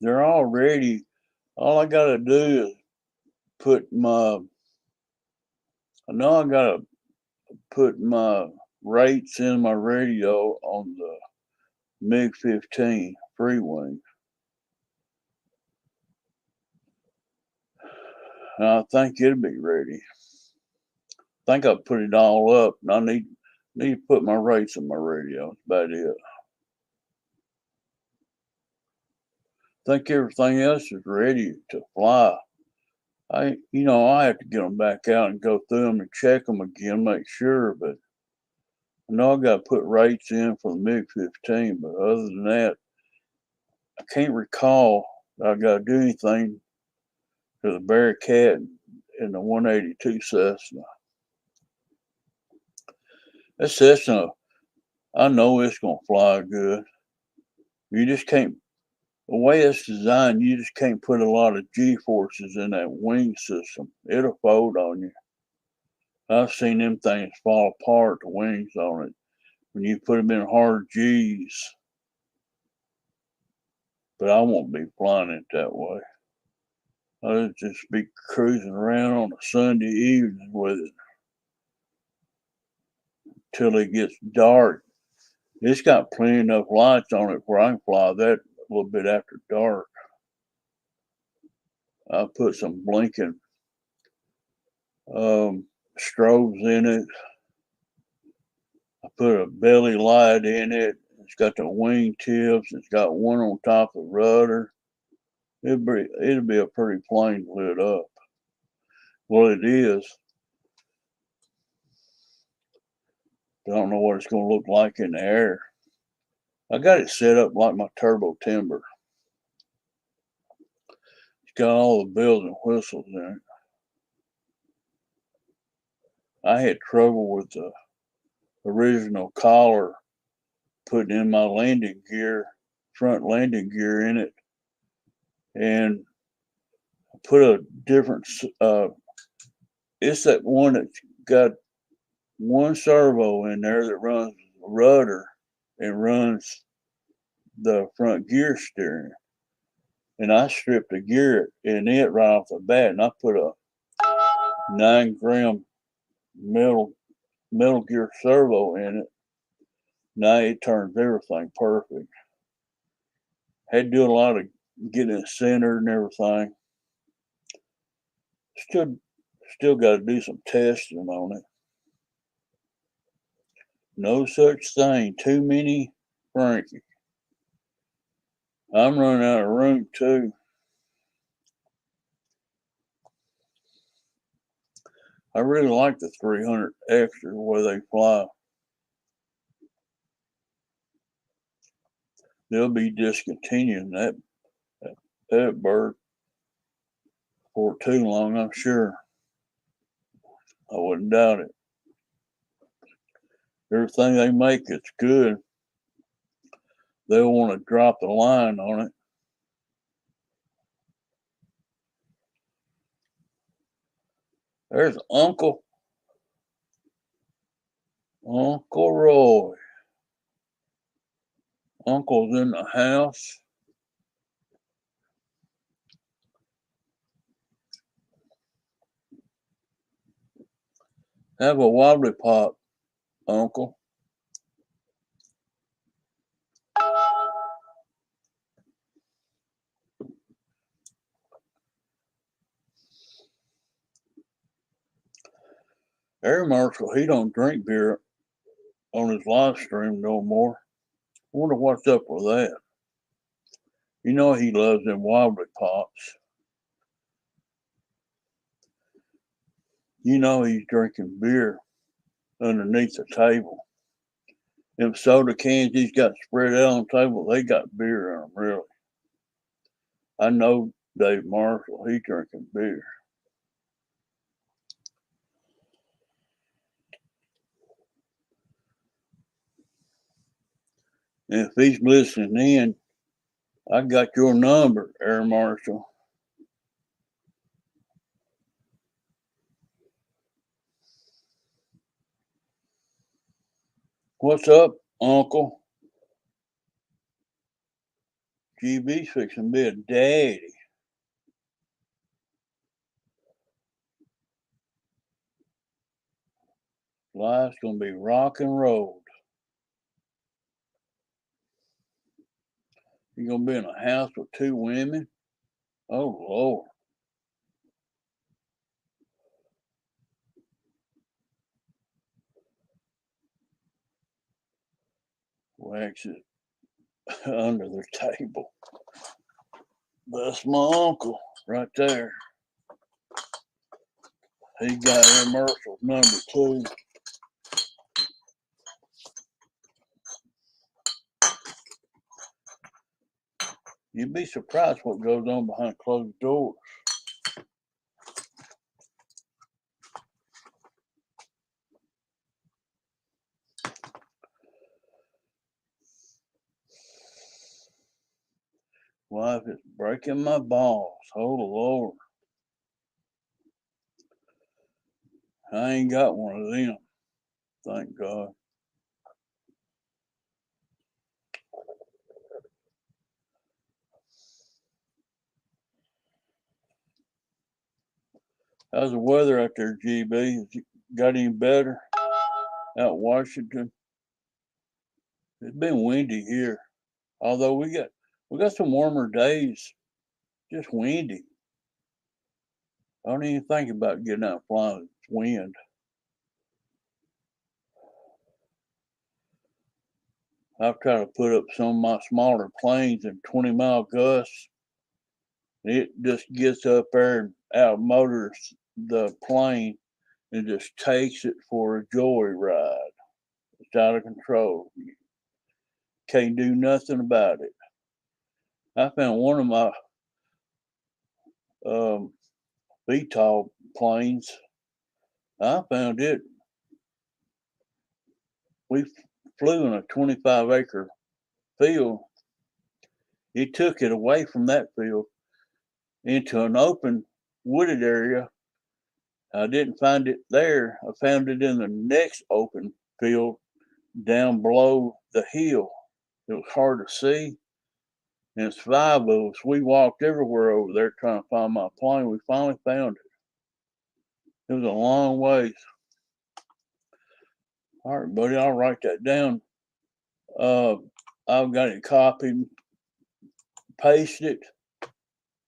They're all ready. All I gotta do is put my, I know I gotta put my rates in my radio on the MiG-15 free wing. And I think it'll be ready. I think I put it all up, and I need to put my rates in my radio. That's about it. I think everything else is ready to fly. I have to get them back out and go through them and check them again, make sure. But I know I got to put rates in for the MiG-15. But other than that, I can't recall that I got to do anything to the Bearcat and the 182 Cessna. That Cessna, I know it's gonna fly good. You just can't. The way it's designed, you just can't put a lot of G forces in that wing system. It'll fold on you. I've seen them things fall apart, the wings on it, when you put them in hard G's. But I won't be flying it that way. I'll just be cruising around on a Sunday evening with it till it gets dark. It's got plenty enough lights on it where I can fly that a little bit after dark. I put some blinking strobes in it. I put a belly light in it. It's got the wing tips. It's got one on top of the rudder. It'll be a pretty plane lit up. Well, it is. I don't know what it's going to look like in the air. I got it set up like my turbo timber. It's got all the bells and whistles in it. I had trouble with the original collar putting in my landing gear, front landing gear in it, and I put a different. It's that one that's got one servo in there that runs the rudder and runs the front gear steering. And I stripped the gear in it right off the bat, and I put a 9-gram metal gear servo in it. Now it turns everything perfect. Had to do a lot of getting it centered and everything. Still got to do some testing on it. No such thing. Too many Frankie. I'm running out of room too. I really like the 300 extra where they fly. They'll be discontinuing that bird for too long, I'm sure. I wouldn't doubt it. Everything they make, it's good. They'll want to drop the line on it. There's Uncle Roy. Uncle's in the house. Have a wobbly pop, Uncle. Air Marshal, he don't drink beer on his live stream no more. I wonder what's up with that. You know he loves them wobbly pops. You know he's drinking beer underneath the table. Them soda cans he's got spread out on the table, they got beer in them, really. I know Dave Marshall, he's drinking beer. And if he's listening in, I got your number, Air Marshal. What's up, Uncle? GB's fixing to be a daddy. Life's gonna be rock and roll. You're gonna be in a house with 2 women? Oh, Lord. Wax it under the table. That's my uncle right there. He got commercial number 2. You'd be surprised what goes on behind closed doors. Wife is breaking my balls. Oh, the Lord. I ain't got one of them. Thank God. How's the weather out there, GB? Has it got any better out in Washington? It's been windy here. Although we got some warmer days, just windy. I don't even think about getting out and flying with wind. I've tried to put up some of my smaller planes in 20-mile gusts. It just gets up there and outmotors the plane and just takes it for a joyride. It's out of control. You can't do nothing about it. I found one of my VTOL planes. I found it. We flew in a 25-acre field. It took it away from that field into an open wooded area. I didn't find it there. I found it in the next open field down below the hill. It was hard to see. And it's 5 of us. We walked everywhere over there trying to find my plane. We finally found it. It was a long ways. All right, buddy, I'll write that down. I've got it copied, paste it.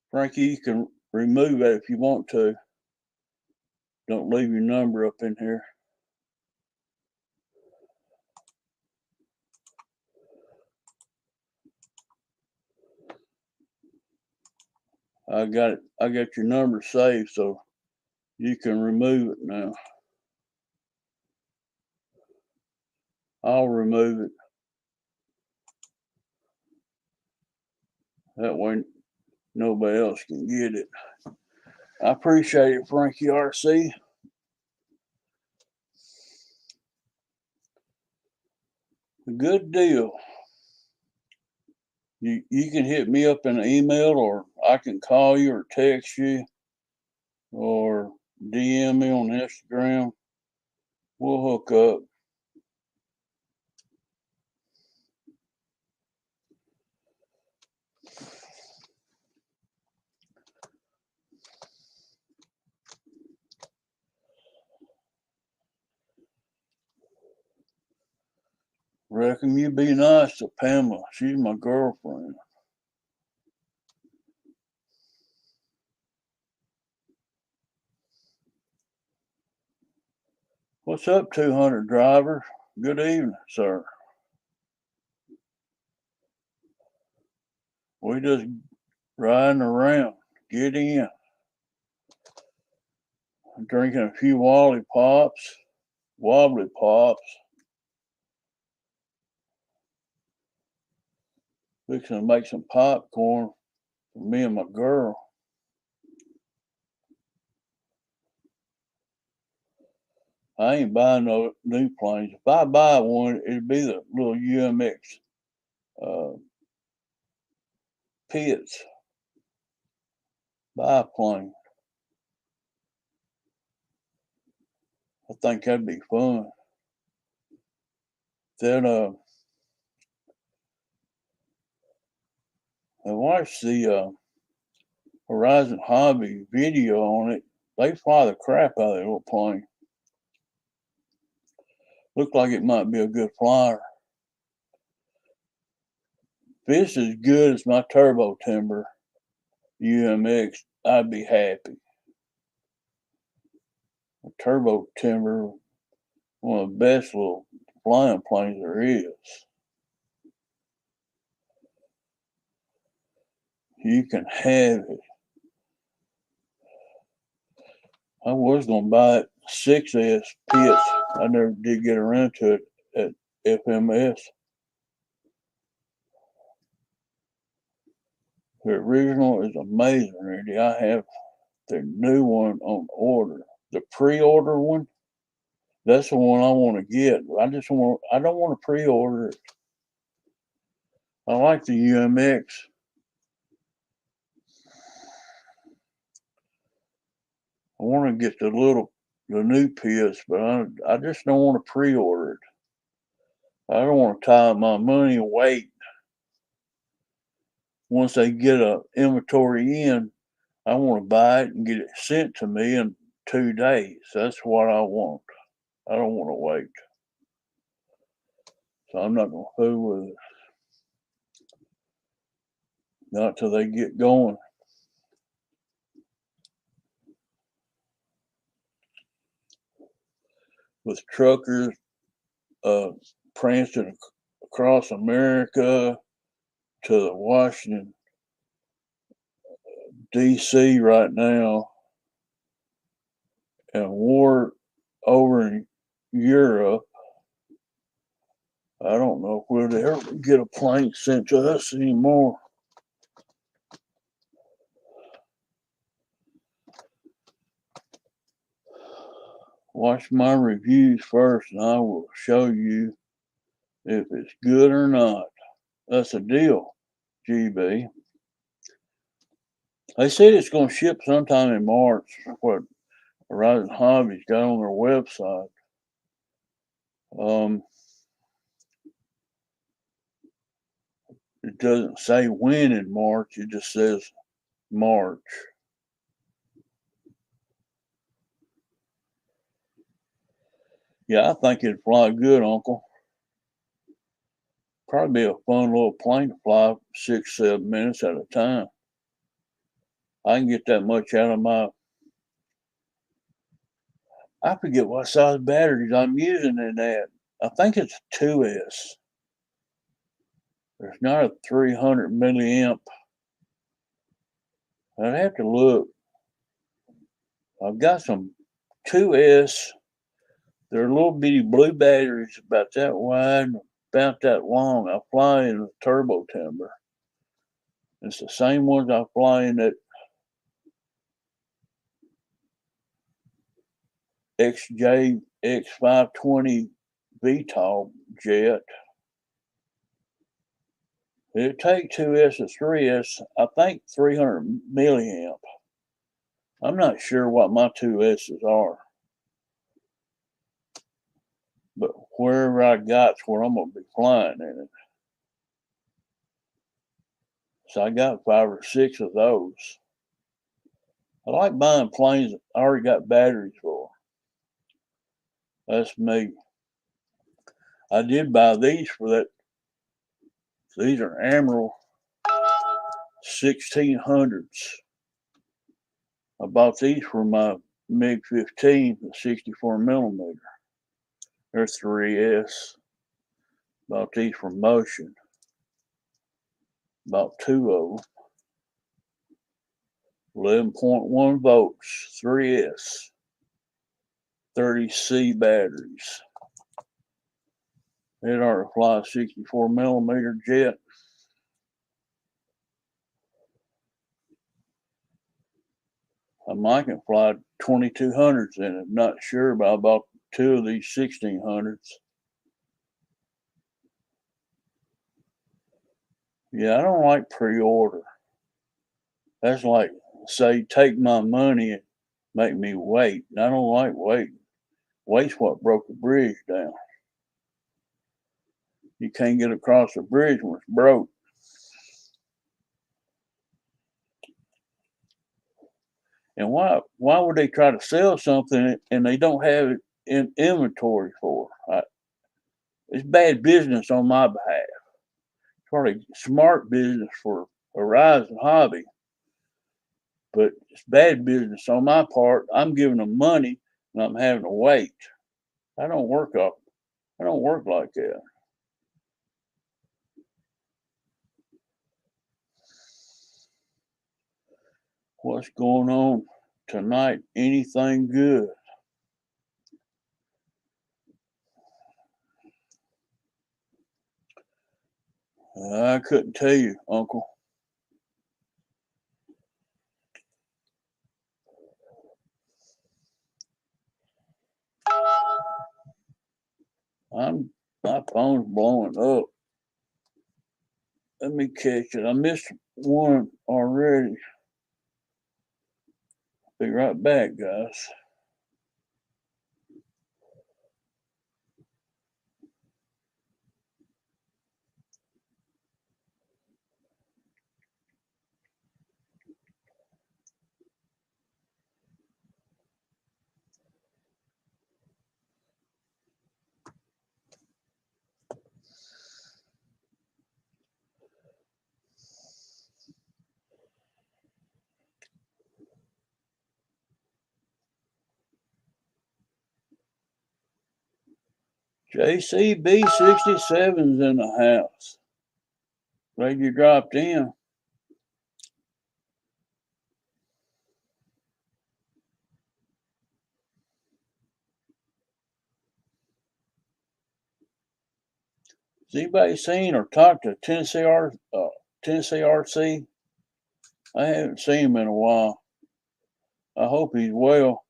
Frankie, you can remove it if you want to. Don't leave your number up in here. I got it. I got your number saved, so you can remove it now. I'll remove it. That way nobody else can get it. I appreciate it, Frankie RC. A good deal. You can hit me up in an email, or I can call you or text you or DM me on Instagram. We'll hook up. Reckon you be nice to Pamela. She's my girlfriend. What's up, 200 driver? Good evening, sir. We just riding around. Get in. I'm drinking a few wobbly pops. Fixing to make some popcorn for me and my girl. I ain't buying no new planes. If I buy one, it'd be the little UMX pits biplane. I think that'd be fun. Then I watched the Horizon Hobby video on it. They fly the crap out of that little plane. Looked like it might be a good flyer. If it's as good as my turbo timber UMX, I'd be happy. The turbo timber, one of the best little flying planes there is. You can have it. I was going to buy it 6S pits. I never did get around to it at FMS. The original is amazing, Randy. I have the new one on order. The pre-order one, that's the one I want to get. I don't want to pre-order it. I like the UMX. I want to get the new pits, but I just don't want to pre-order it. I don't want to tie up my money and wait. Once they get an inventory in, I want to buy it and get it sent to me in 2 days. That's what I want. I don't want to wait. So I'm not going to fool with it. Not till they get going. With truckers prancing across America to the Washington, D.C. right now, and war over in Europe. I don't know if we'll ever get a plane sent to us anymore. Watch my reviews first, and I will show you if it's good or not. That's a deal, GB. They said it's going to ship sometime in March, what Horizon Hobby's got on their website. It doesn't say when in March, it just says March. Yeah, I think it'd fly good, Uncle. Probably be a fun little plane to fly 6-7 minutes at a time. I can get that much out of I forget what size batteries I'm using in that. I think it's 2S. There's not a 300 milliamp. I'd have to look. I've got some 2S. They're little bitty blue batteries about that wide, about that long. I fly in a turbo timber. It's the same ones I fly in that XJ X520 VTOL jet. It'd take 2S or 3S, I think 300 milliamp. I'm not sure what my 2S's are. But wherever I got's where I'm going to be flying in it. So I got 5 or 6 of those. I like buying planes that I already got batteries for. That's me. I did buy these for that. These are AIRMODELS 1600s. I bought these for my MiG-15, the 64 millimeter. They're 3S. Bought these from Motion. Bought 2 of them. 11.1 volts, 3S. 30C batteries. It ought to fly a 64 millimeter jet. I might can fly 2200s in it. Not sure, but I bought 2 of these 1600s. Yeah, I don't like pre-order. That's like, say, take my money and make me wait. I don't like waiting. Wait's what broke the bridge down. You can't get across the bridge when it's broke. And why would they try to sell something and they don't have it in inventory for? It's bad business on my behalf. It's probably smart business for a rising hobby, but it's bad business on my part. I'm giving them money and I'm having to wait. I don't work like that. What's going on tonight? Anything good? I couldn't tell you, Uncle. My phone's blowing up. Let me catch it. I missed one already. Be right back, guys. JCB67's in the house. Glad you dropped in. Has anybody seen or talked to Tennessee RC? I haven't seen him in a while. I hope he's well.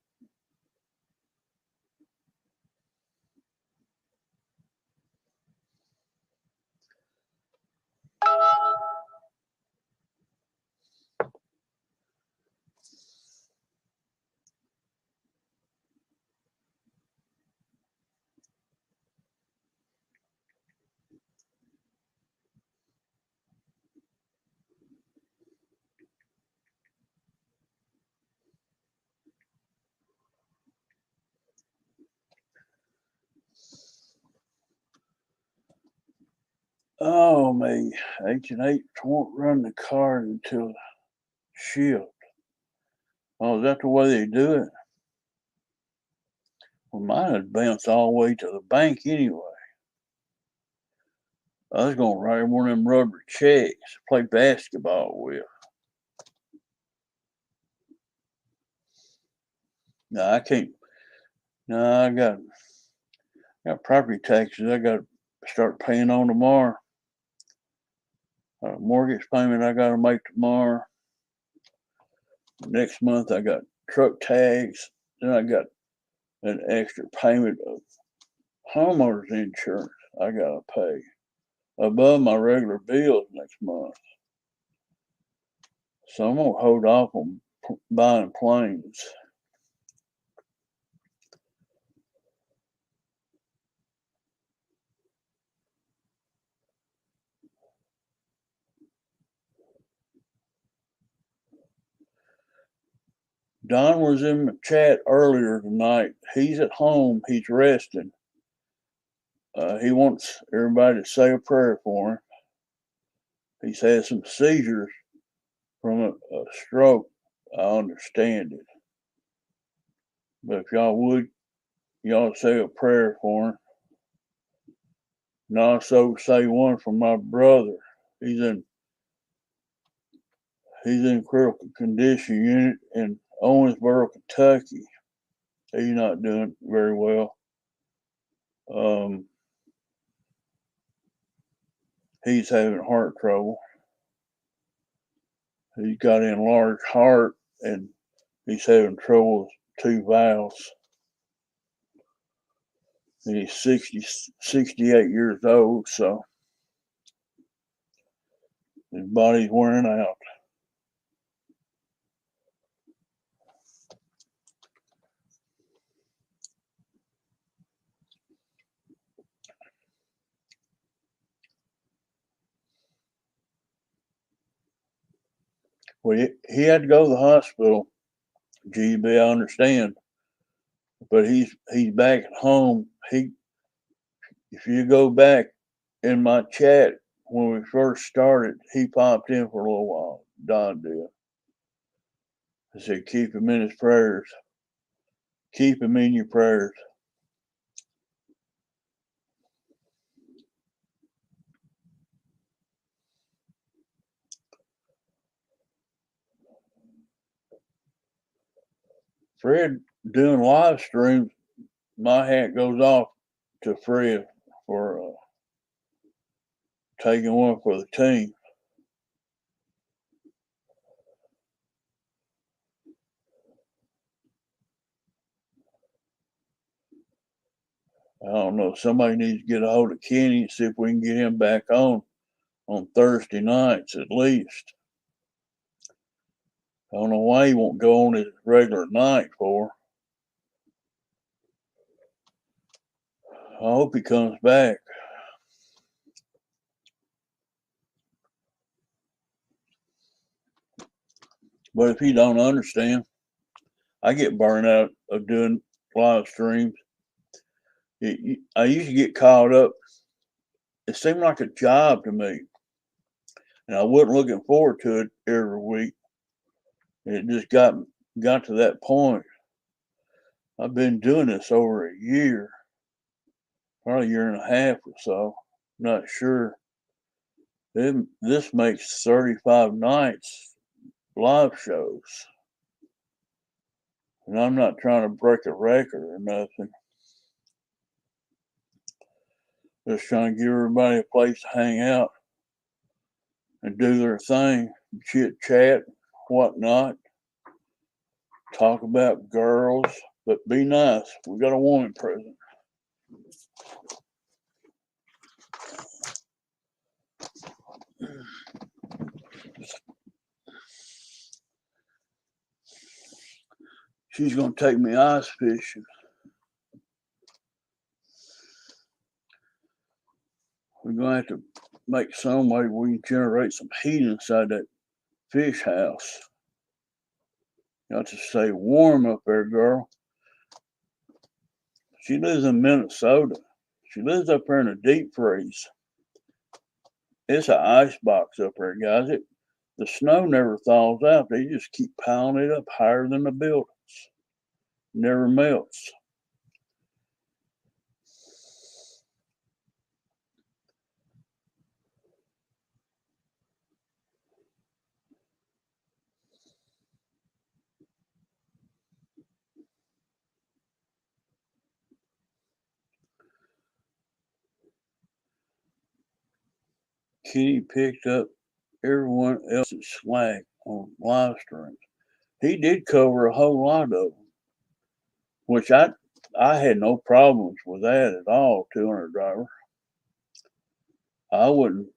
Oh, me. H&H won't run the card until shipped. Oh, is that the way they do it? Well, mine would bounce all the way to the bank anyway. I was going to write one of them rubber checks to play basketball with. No, I can't. No, I got property taxes I got to start paying on tomorrow. Mortgage payment I got to make tomorrow. Next month I got truck tags. Then I got an extra payment of homeowners insurance I got to pay above my regular bills next month. So I'm going to hold off on buying planes. Don was in the chat earlier tonight. He's at home. He's resting. He wants everybody to say a prayer for him. He's had some seizures from a stroke. I understand it. But if y'all would, y'all say a prayer for him. And also say one for my brother. He's in critical condition unit in Owensboro, Kentucky. He's not doing very well. He's having heart trouble. He's got an enlarged heart and he's having trouble with two valves. And he's 68 years old, so his body's wearing out. Well, he had to go to the hospital. GB, I understand, but he's back at home. If you go back in my chat when we first started, he popped in for a little while. Don did. I said, keep him in his prayers. Keep him in your prayers. Fred doing live streams, my hat goes off to Fred for taking one for the team. I don't know. Somebody needs to get a hold of Kenny and see if we can get him back on Thursday nights at least. I don't know why he won't go on his regular night for. I hope he comes back. But if he don't understand, I get burned out of doing live streams. I used to get caught up. It seemed like a job to me. And I wasn't looking forward to it every week. It just got to that point. I've been doing this over a year, probably a year and a half or so. Not sure. This makes 35 nights live shows. And I'm not trying to break a record or nothing. Just trying to give everybody a place to hang out and do their thing, chit chat, whatnot, talk about girls, but be nice. We got a woman present. She's going to take me ice fishing. We're going to have to make some way we can generate some heat inside that fish house. Got to stay warm up there, girl. She lives in Minnesota. She lives up there in a deep freeze. It's an ice box up there, guys. The snow never thaws out. They just keep piling it up higher than the buildings. Never melts. Kitty picked up everyone else's slack on live streams. He did cover a whole lot of them, which I had no problems with that at all, 200 driver. I wouldn't.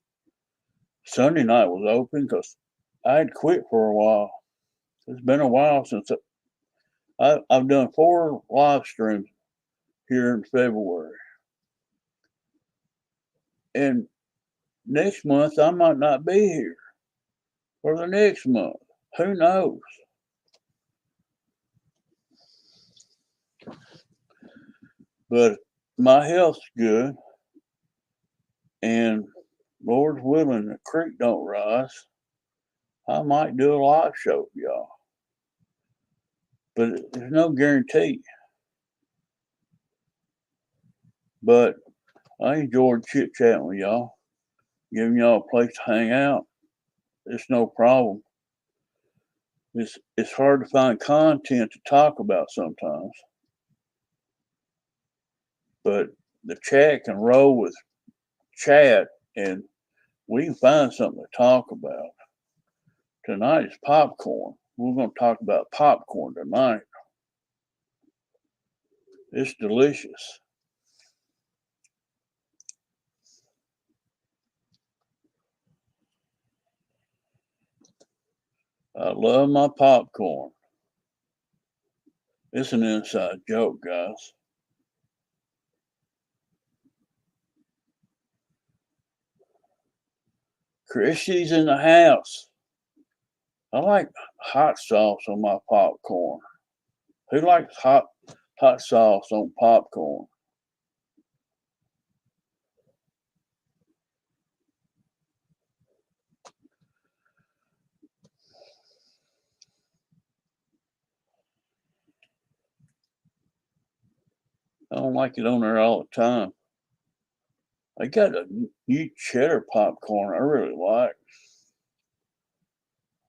Sunday night was open because I had quit for a while. It's been a while since I've done 4 live streams here in February. And next month I might not be here. Or the next month. Who knows? But my health's good. And Lord's willing, the creek don't rise. I might do a live show for y'all. But there's no guarantee. But I enjoyed chit chatting with y'all, giving y'all a place to hang out. It's no problem. It's hard to find content to talk about sometimes. But the chat can roll with chat and we can find something to talk about. Tonight is popcorn. We're going to talk about popcorn tonight. It's delicious. I love my popcorn. It's an inside joke, guys. Christy's in the house. I like hot sauce on my popcorn. Who likes hot sauce on popcorn? I don't like it on there all the time. I got a new cheddar popcorn I really like.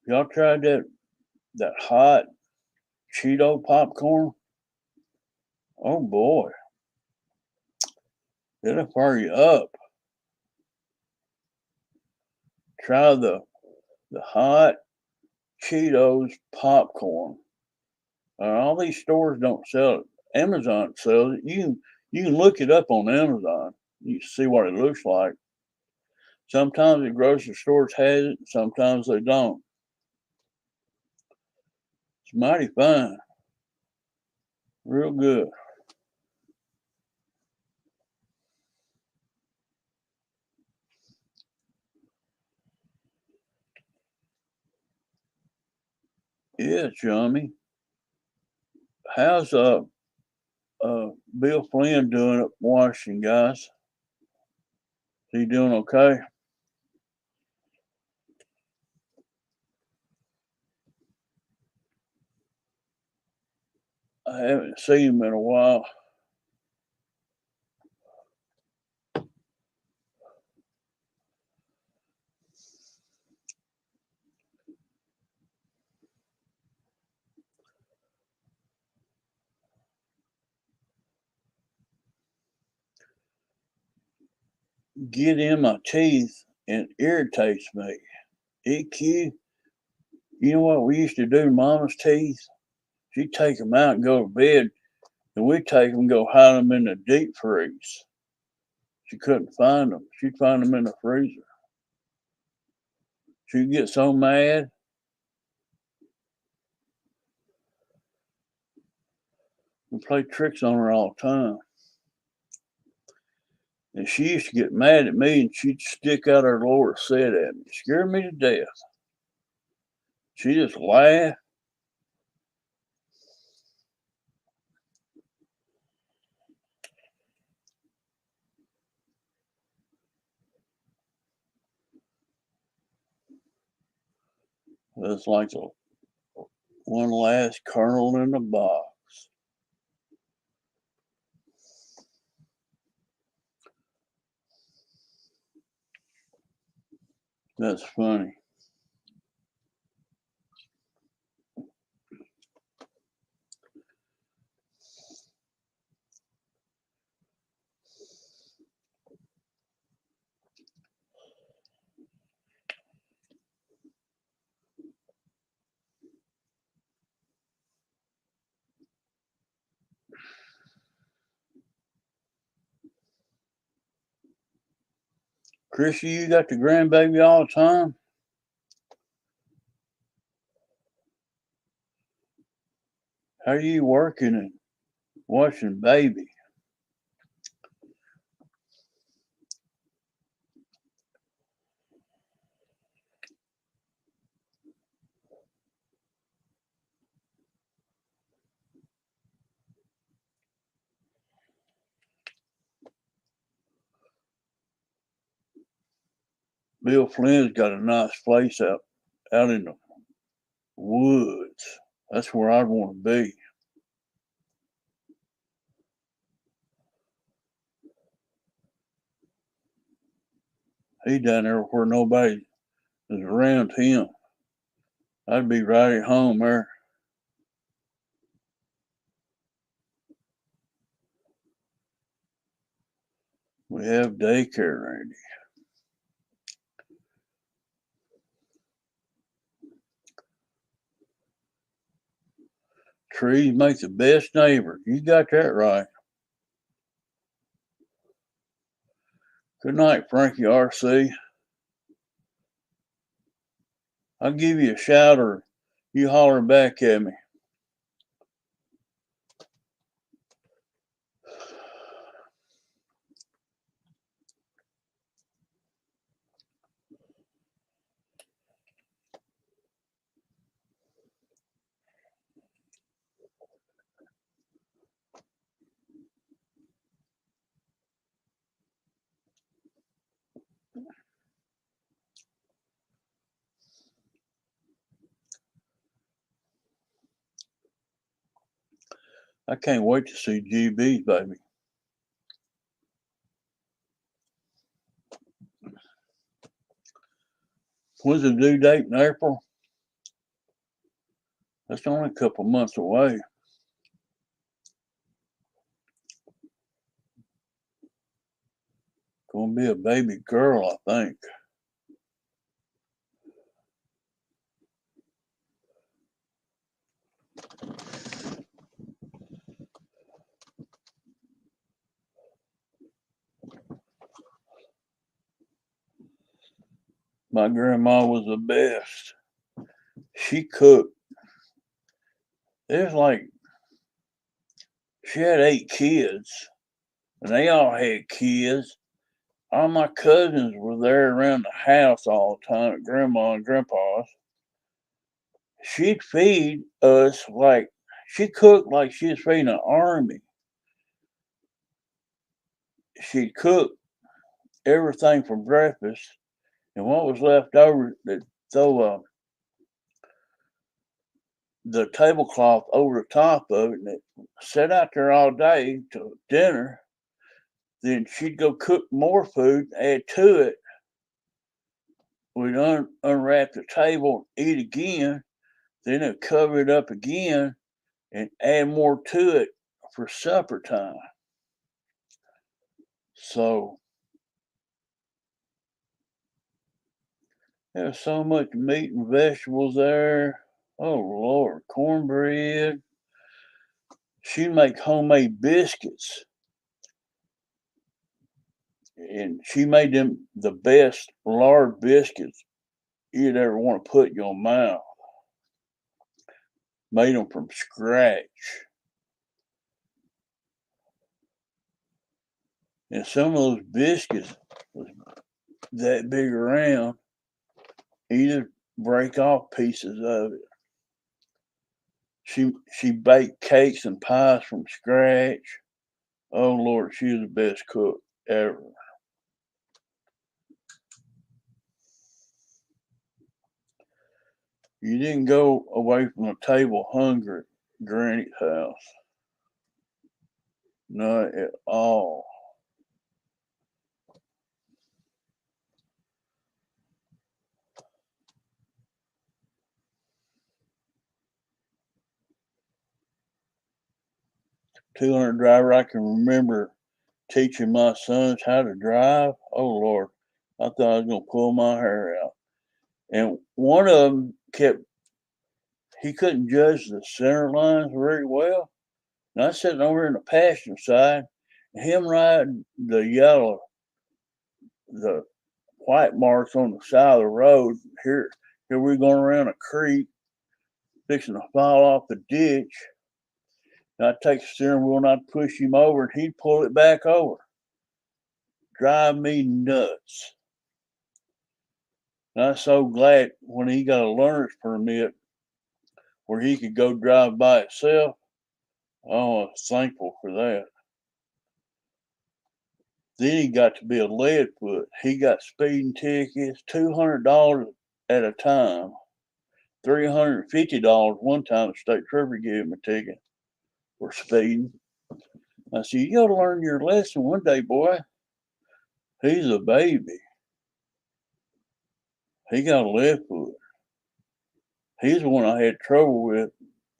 Y'all tried that hot Cheeto popcorn? Oh boy, it'll fire you up. Try the hot Cheetos popcorn. All these stores don't sell it. Amazon sells it. You can look it up on Amazon. You can see what it looks like. Sometimes the grocery stores has it, sometimes they don't. It's mighty fine. Real good. Yeah, it's yummy. How's Bill Flynn doing at Washington, guys? Is he doing okay? I haven't seen him in a while. Get in my teeth and irritates me. EQ, you know what we used to do to Mama's teeth? She'd take them out and go to bed, and we'd take them and go hide them in the deep freeze. She couldn't find them. She'd find them in the freezer. She'd get so mad. We played tricks on her all the time. And she used to get mad at me and she'd stick out her lower set at me. Scared me to death. She just laughed. It was like the one last kernel in the box. That's funny. Chrissy, you got the grandbaby all the time? How are you working and watching baby? Bill Flynn's got a nice place out in the woods. That's where I'd want to be. He down there where nobody is around him. I'd be right at home there. We have daycare, Randy. Trees make the best neighbor. You got that right. Good night, Frankie RC. I'll give you a shout or you holler back at me. I can't wait to see GB's baby. When's the due date in April? That's only a couple months away. Gonna be a baby girl, I think. My grandma was the best. She cooked. It was like she had 8 kids, and they all had kids. All my cousins were there around the house all the time at Grandma and Grandpa's. She'd feed us like she cooked like she was feeding an army. She'd cook everything for breakfast, and what was left over, they'd throw the tablecloth over the top of it, and it sat out there all day till dinner. Then she'd go cook more food, add to it. We'd unwrap the table, eat again, then they'd cover it up again and add more to it for supper time. So there was so much meat and vegetables there. Oh Lord, cornbread. She'd make homemade biscuits. And she made them the best lard biscuits you'd ever want to put in your mouth. Made them from scratch. And some of those biscuits was that big around. You'd break off pieces of it. She baked cakes and pies from scratch. Oh Lord, she was the best cook ever. You didn't go away from the table hungry at Granny's house. Not at all. $200 driver, I can remember teaching my sons how to drive. Oh Lord, I thought I was gonna pull my hair out. And one of them he couldn't judge the center lines very well. And I was sitting over in the passenger side, and him riding the white marks on the side of the road. Here we're going around a creek, fixing to fall off the ditch. And I'd take the steering wheel and I'd push him over, and he'd pull it back over. Drive me nuts. And I was so glad when he got a learner's permit where he could go drive by himself. Oh, I was thankful for that. Then he got to be a lead foot. He got speeding tickets, $200 at a time, $350 one time. The state trooper gave him a ticket for speeding. I said, "You got to learn your lesson one day, boy." He's a baby. He got a lead foot. He's the one I had trouble with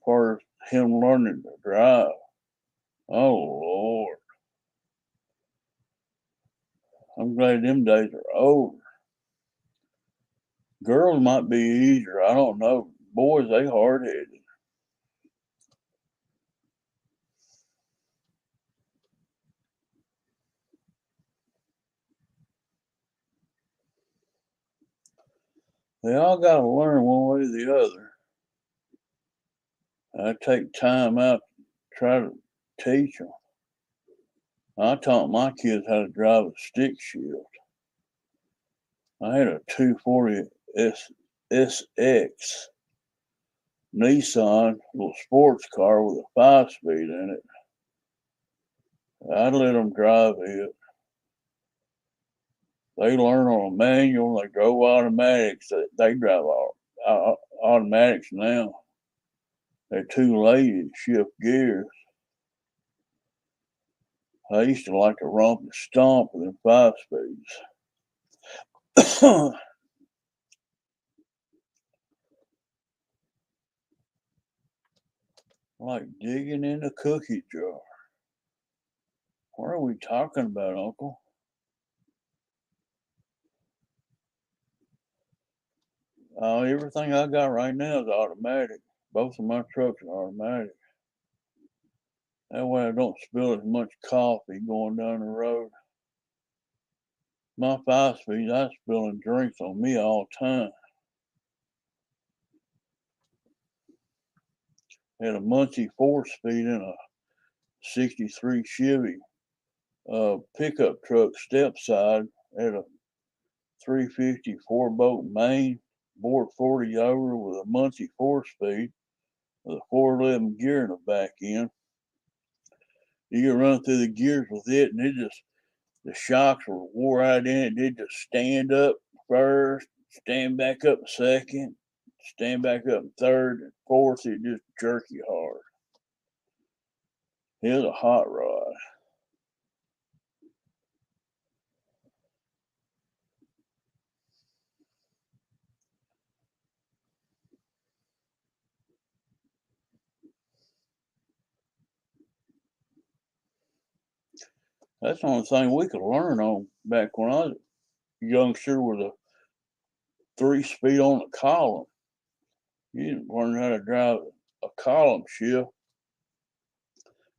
for him learning to drive. Oh Lord. I'm glad them days are over. Girls might be easier. I don't know. Boys, they hard headed. They all got to learn one way or the other. I take time out to try to teach them. I taught my kids how to drive a stick shift. I had a 240 SX Nissan, little sports car with a 5-speed in it. I'd let them drive it. They learn on a manual. They drove automatics. They drive automatics now. They're too lazy to shift gears. I used to like to romp and stomp with them 5-speeds. Like digging in a cookie jar. What are we talking about, Uncle? Everything I got right now is automatic. Both of my trucks are automatic. That way I don't spill as much coffee going down the road. My 5-speeds, I spilling drinks on me all the time. Had a Muncie 4-speed in a 63 Chevy pickup truck step side. Had a 350 4-bolt main, bored 40 over with a Muncie 4-speed with a 411 gear in the back end. You could run through the gears with it, and the shocks were wore out in it. They'd just stand up first, stand back up second, stand back up third, and fourth. It just jerk you hard. It was a hot rod. That's the only thing we could learn on back when I was a youngster with a 3-speed on the column. You didn't learn how to drive a column shift.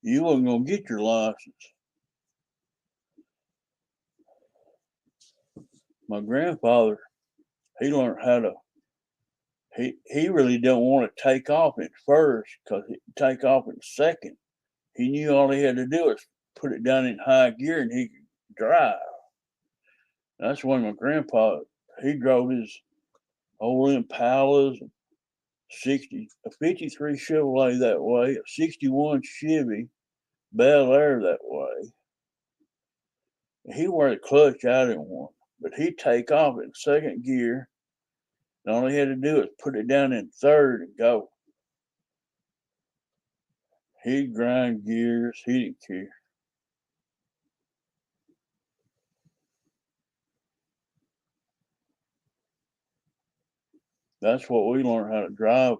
You wasn't gonna get your license. My grandfather, he learned how to. He really don't want to take off in first because he'd take off in second. He knew all he had to do was put it down in high gear and he could drive. That's when my grandpa, he drove his old Impalas, a 53 Chevrolet that way, a 61 Chevy Bel Air that way. He wore the clutch out in one, but he'd take off in second gear. And all he had to do was put it down in third and go. He'd grind gears. He didn't care. That's what we learned how to drive.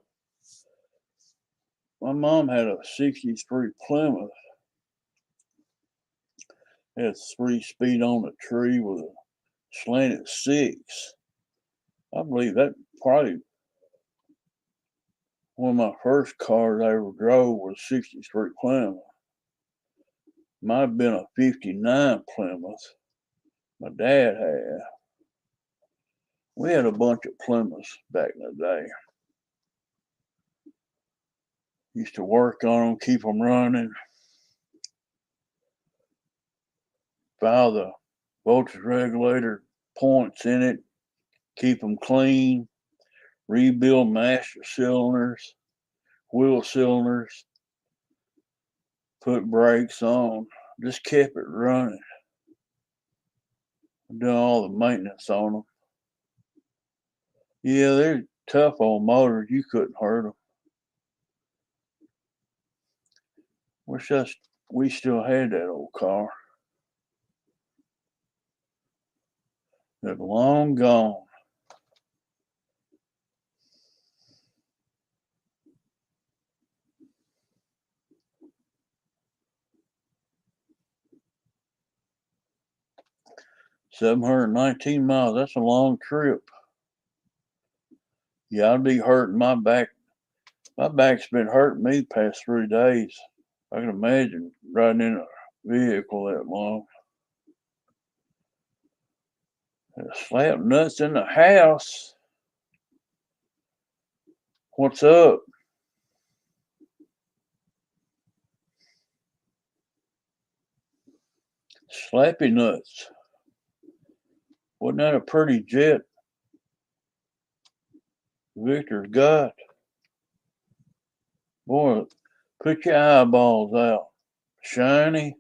My mom had a 63 Plymouth. It had 3-speed on the tree with a slanted 6. I believe that probably one of my first cars I ever drove was 63 Plymouth. Might have been a 59 Plymouth my dad had. We had a bunch of Plymouths back in the day. Used to work on them, keep them running, file the voltage regulator points in it, keep them clean, rebuild master cylinders, wheel cylinders, put brakes on, just kept it running. Doing all the maintenance on them. Yeah, they're tough old motors. You couldn't hurt them. Wish we still had that old car. They're long gone. $719 miles. That's a long trip. Yeah, I'd be hurting my back. My back's been hurting me the past 3 days. I can imagine riding in a vehicle that long. Slap nuts in the house. What's up? Slappy nuts. Wasn't that a pretty jet Victor's got? Boy, put your eyeballs out. Shiny.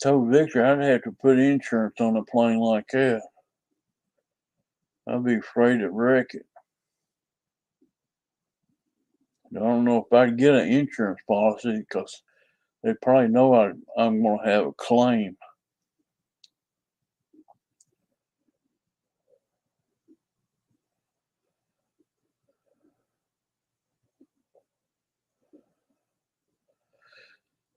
told Victor I'd have to put insurance on a plane like that. I'd be afraid to wreck it. I don't know if I'd get an insurance policy because they probably know I'm going to have a claim.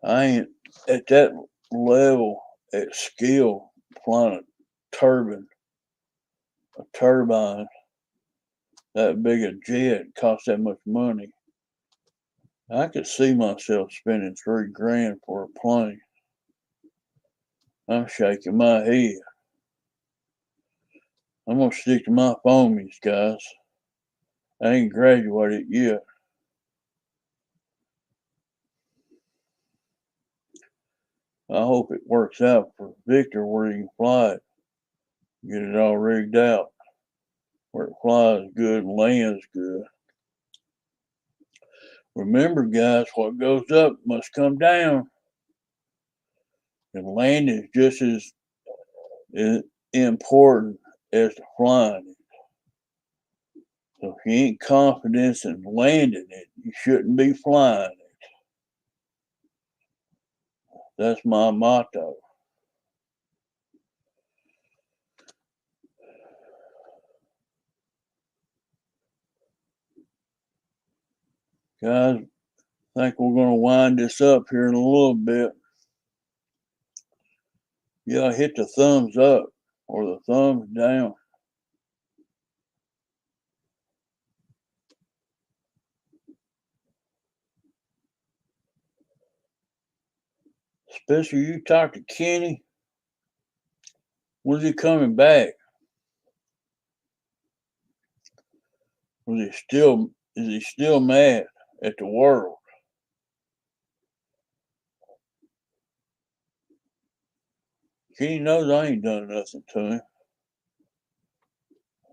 I ain't at that level at skill flying a turbine that big a jet costs that much money. I could see myself spending $3,000 for a plane. I'm shaking my head. I'm gonna stick to my foamies, guys. I ain't graduated yet. I hope it works out for Victor where he can fly it. Get it all rigged out where it flies good and lands good. Remember, guys, what goes up must come down. And landing is just as important as the flying it. So if you ain't confident in landing it, you shouldn't be flying it. That's my motto. Guys, I think we're going to wind this up here in a little bit. Yeah, hit the thumbs up or the thumbs down. Especially you talk to Kenny. When's he coming back? Is he still mad at the world? Kenny knows I ain't done nothing to him.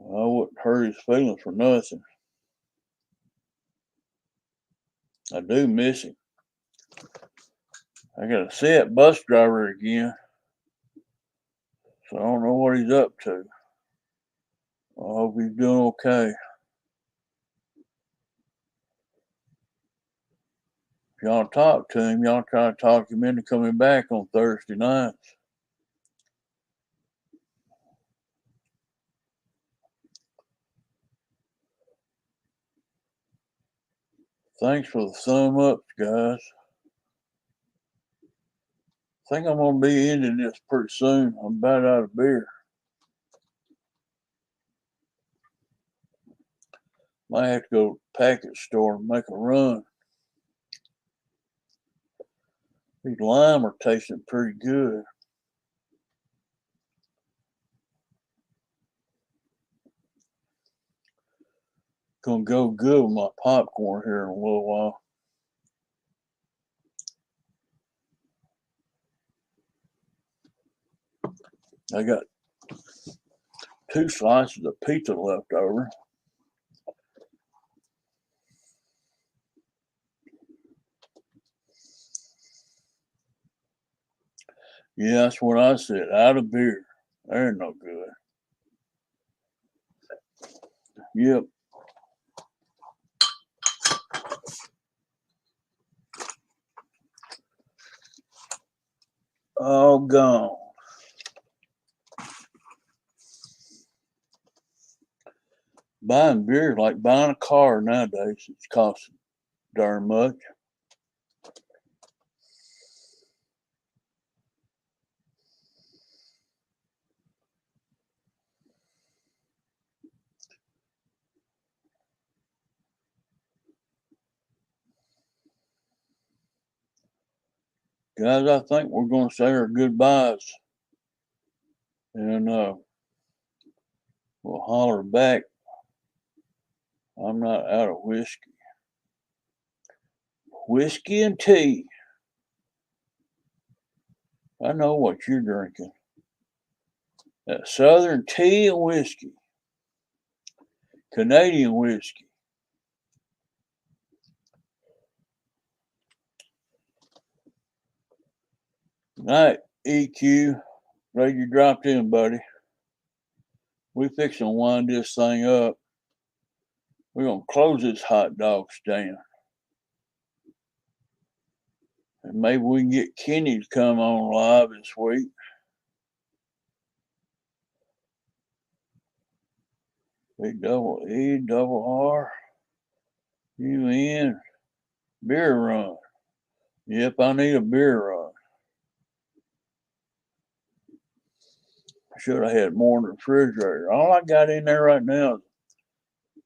I wouldn't hurt his feelings for nothing. I do miss him. I got to see that bus driver again. So I don't know what he's up to. I hope he's doing okay. If y'all talk to him, y'all try to talk him into coming back on Thursday nights. Thanks for the thumb up, guys. I think I'm going to be ending this pretty soon. I'm about out of beer. Might have to go to the package store and make a run. These lime are tasting pretty good. Gonna go good with my popcorn here in a little while. I got 2 slices of pizza left over. Yeah, that's what I said. Out of beer. They're no good. Yep. All gone. Buying beer is like buying a car nowadays. It's costing darn much. Guys, I think we're going to say our goodbyes. And we'll holler back. I'm not out of whiskey. Whiskey and tea. I know what you're drinking. That Southern tea and whiskey. Canadian whiskey. Good night. EQ, glad you dropped in, buddy. We fixing to wind this thing up. We're going to close this hot dog stand. And maybe we can get Kenny to come on live this week. BEERRUN. Beer run. Yep, I need a beer run. Should have had more in the refrigerator. All I got in there right now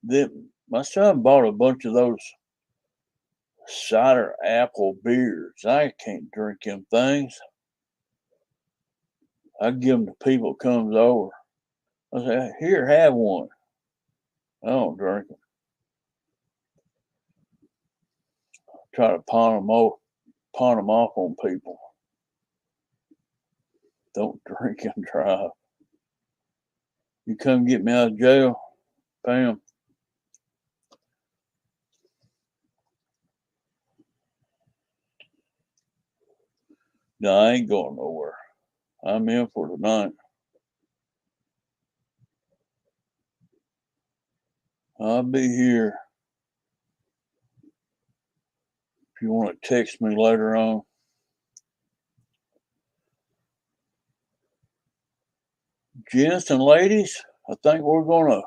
is my son bought a bunch of those cider apple beers. I can't drink them things. I give them to people that comes over. I say, here, have one. I don't drink them. Try to pawn them off on people. Don't drink and drive. You come get me out of jail, Pam. No, I ain't going nowhere. I'm in for tonight. I'll be here. If you want to text me later on. Gents and ladies, I think we're going to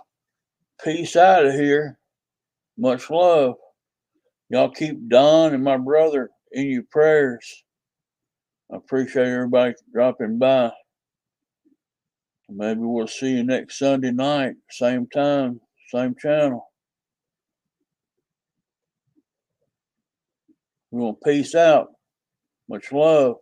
peace out of here. Much love. Y'all keep Don and my brother in your prayers. I appreciate everybody dropping by. Maybe we'll see you next Sunday night, same time, same channel. We're going to peace out. Much love.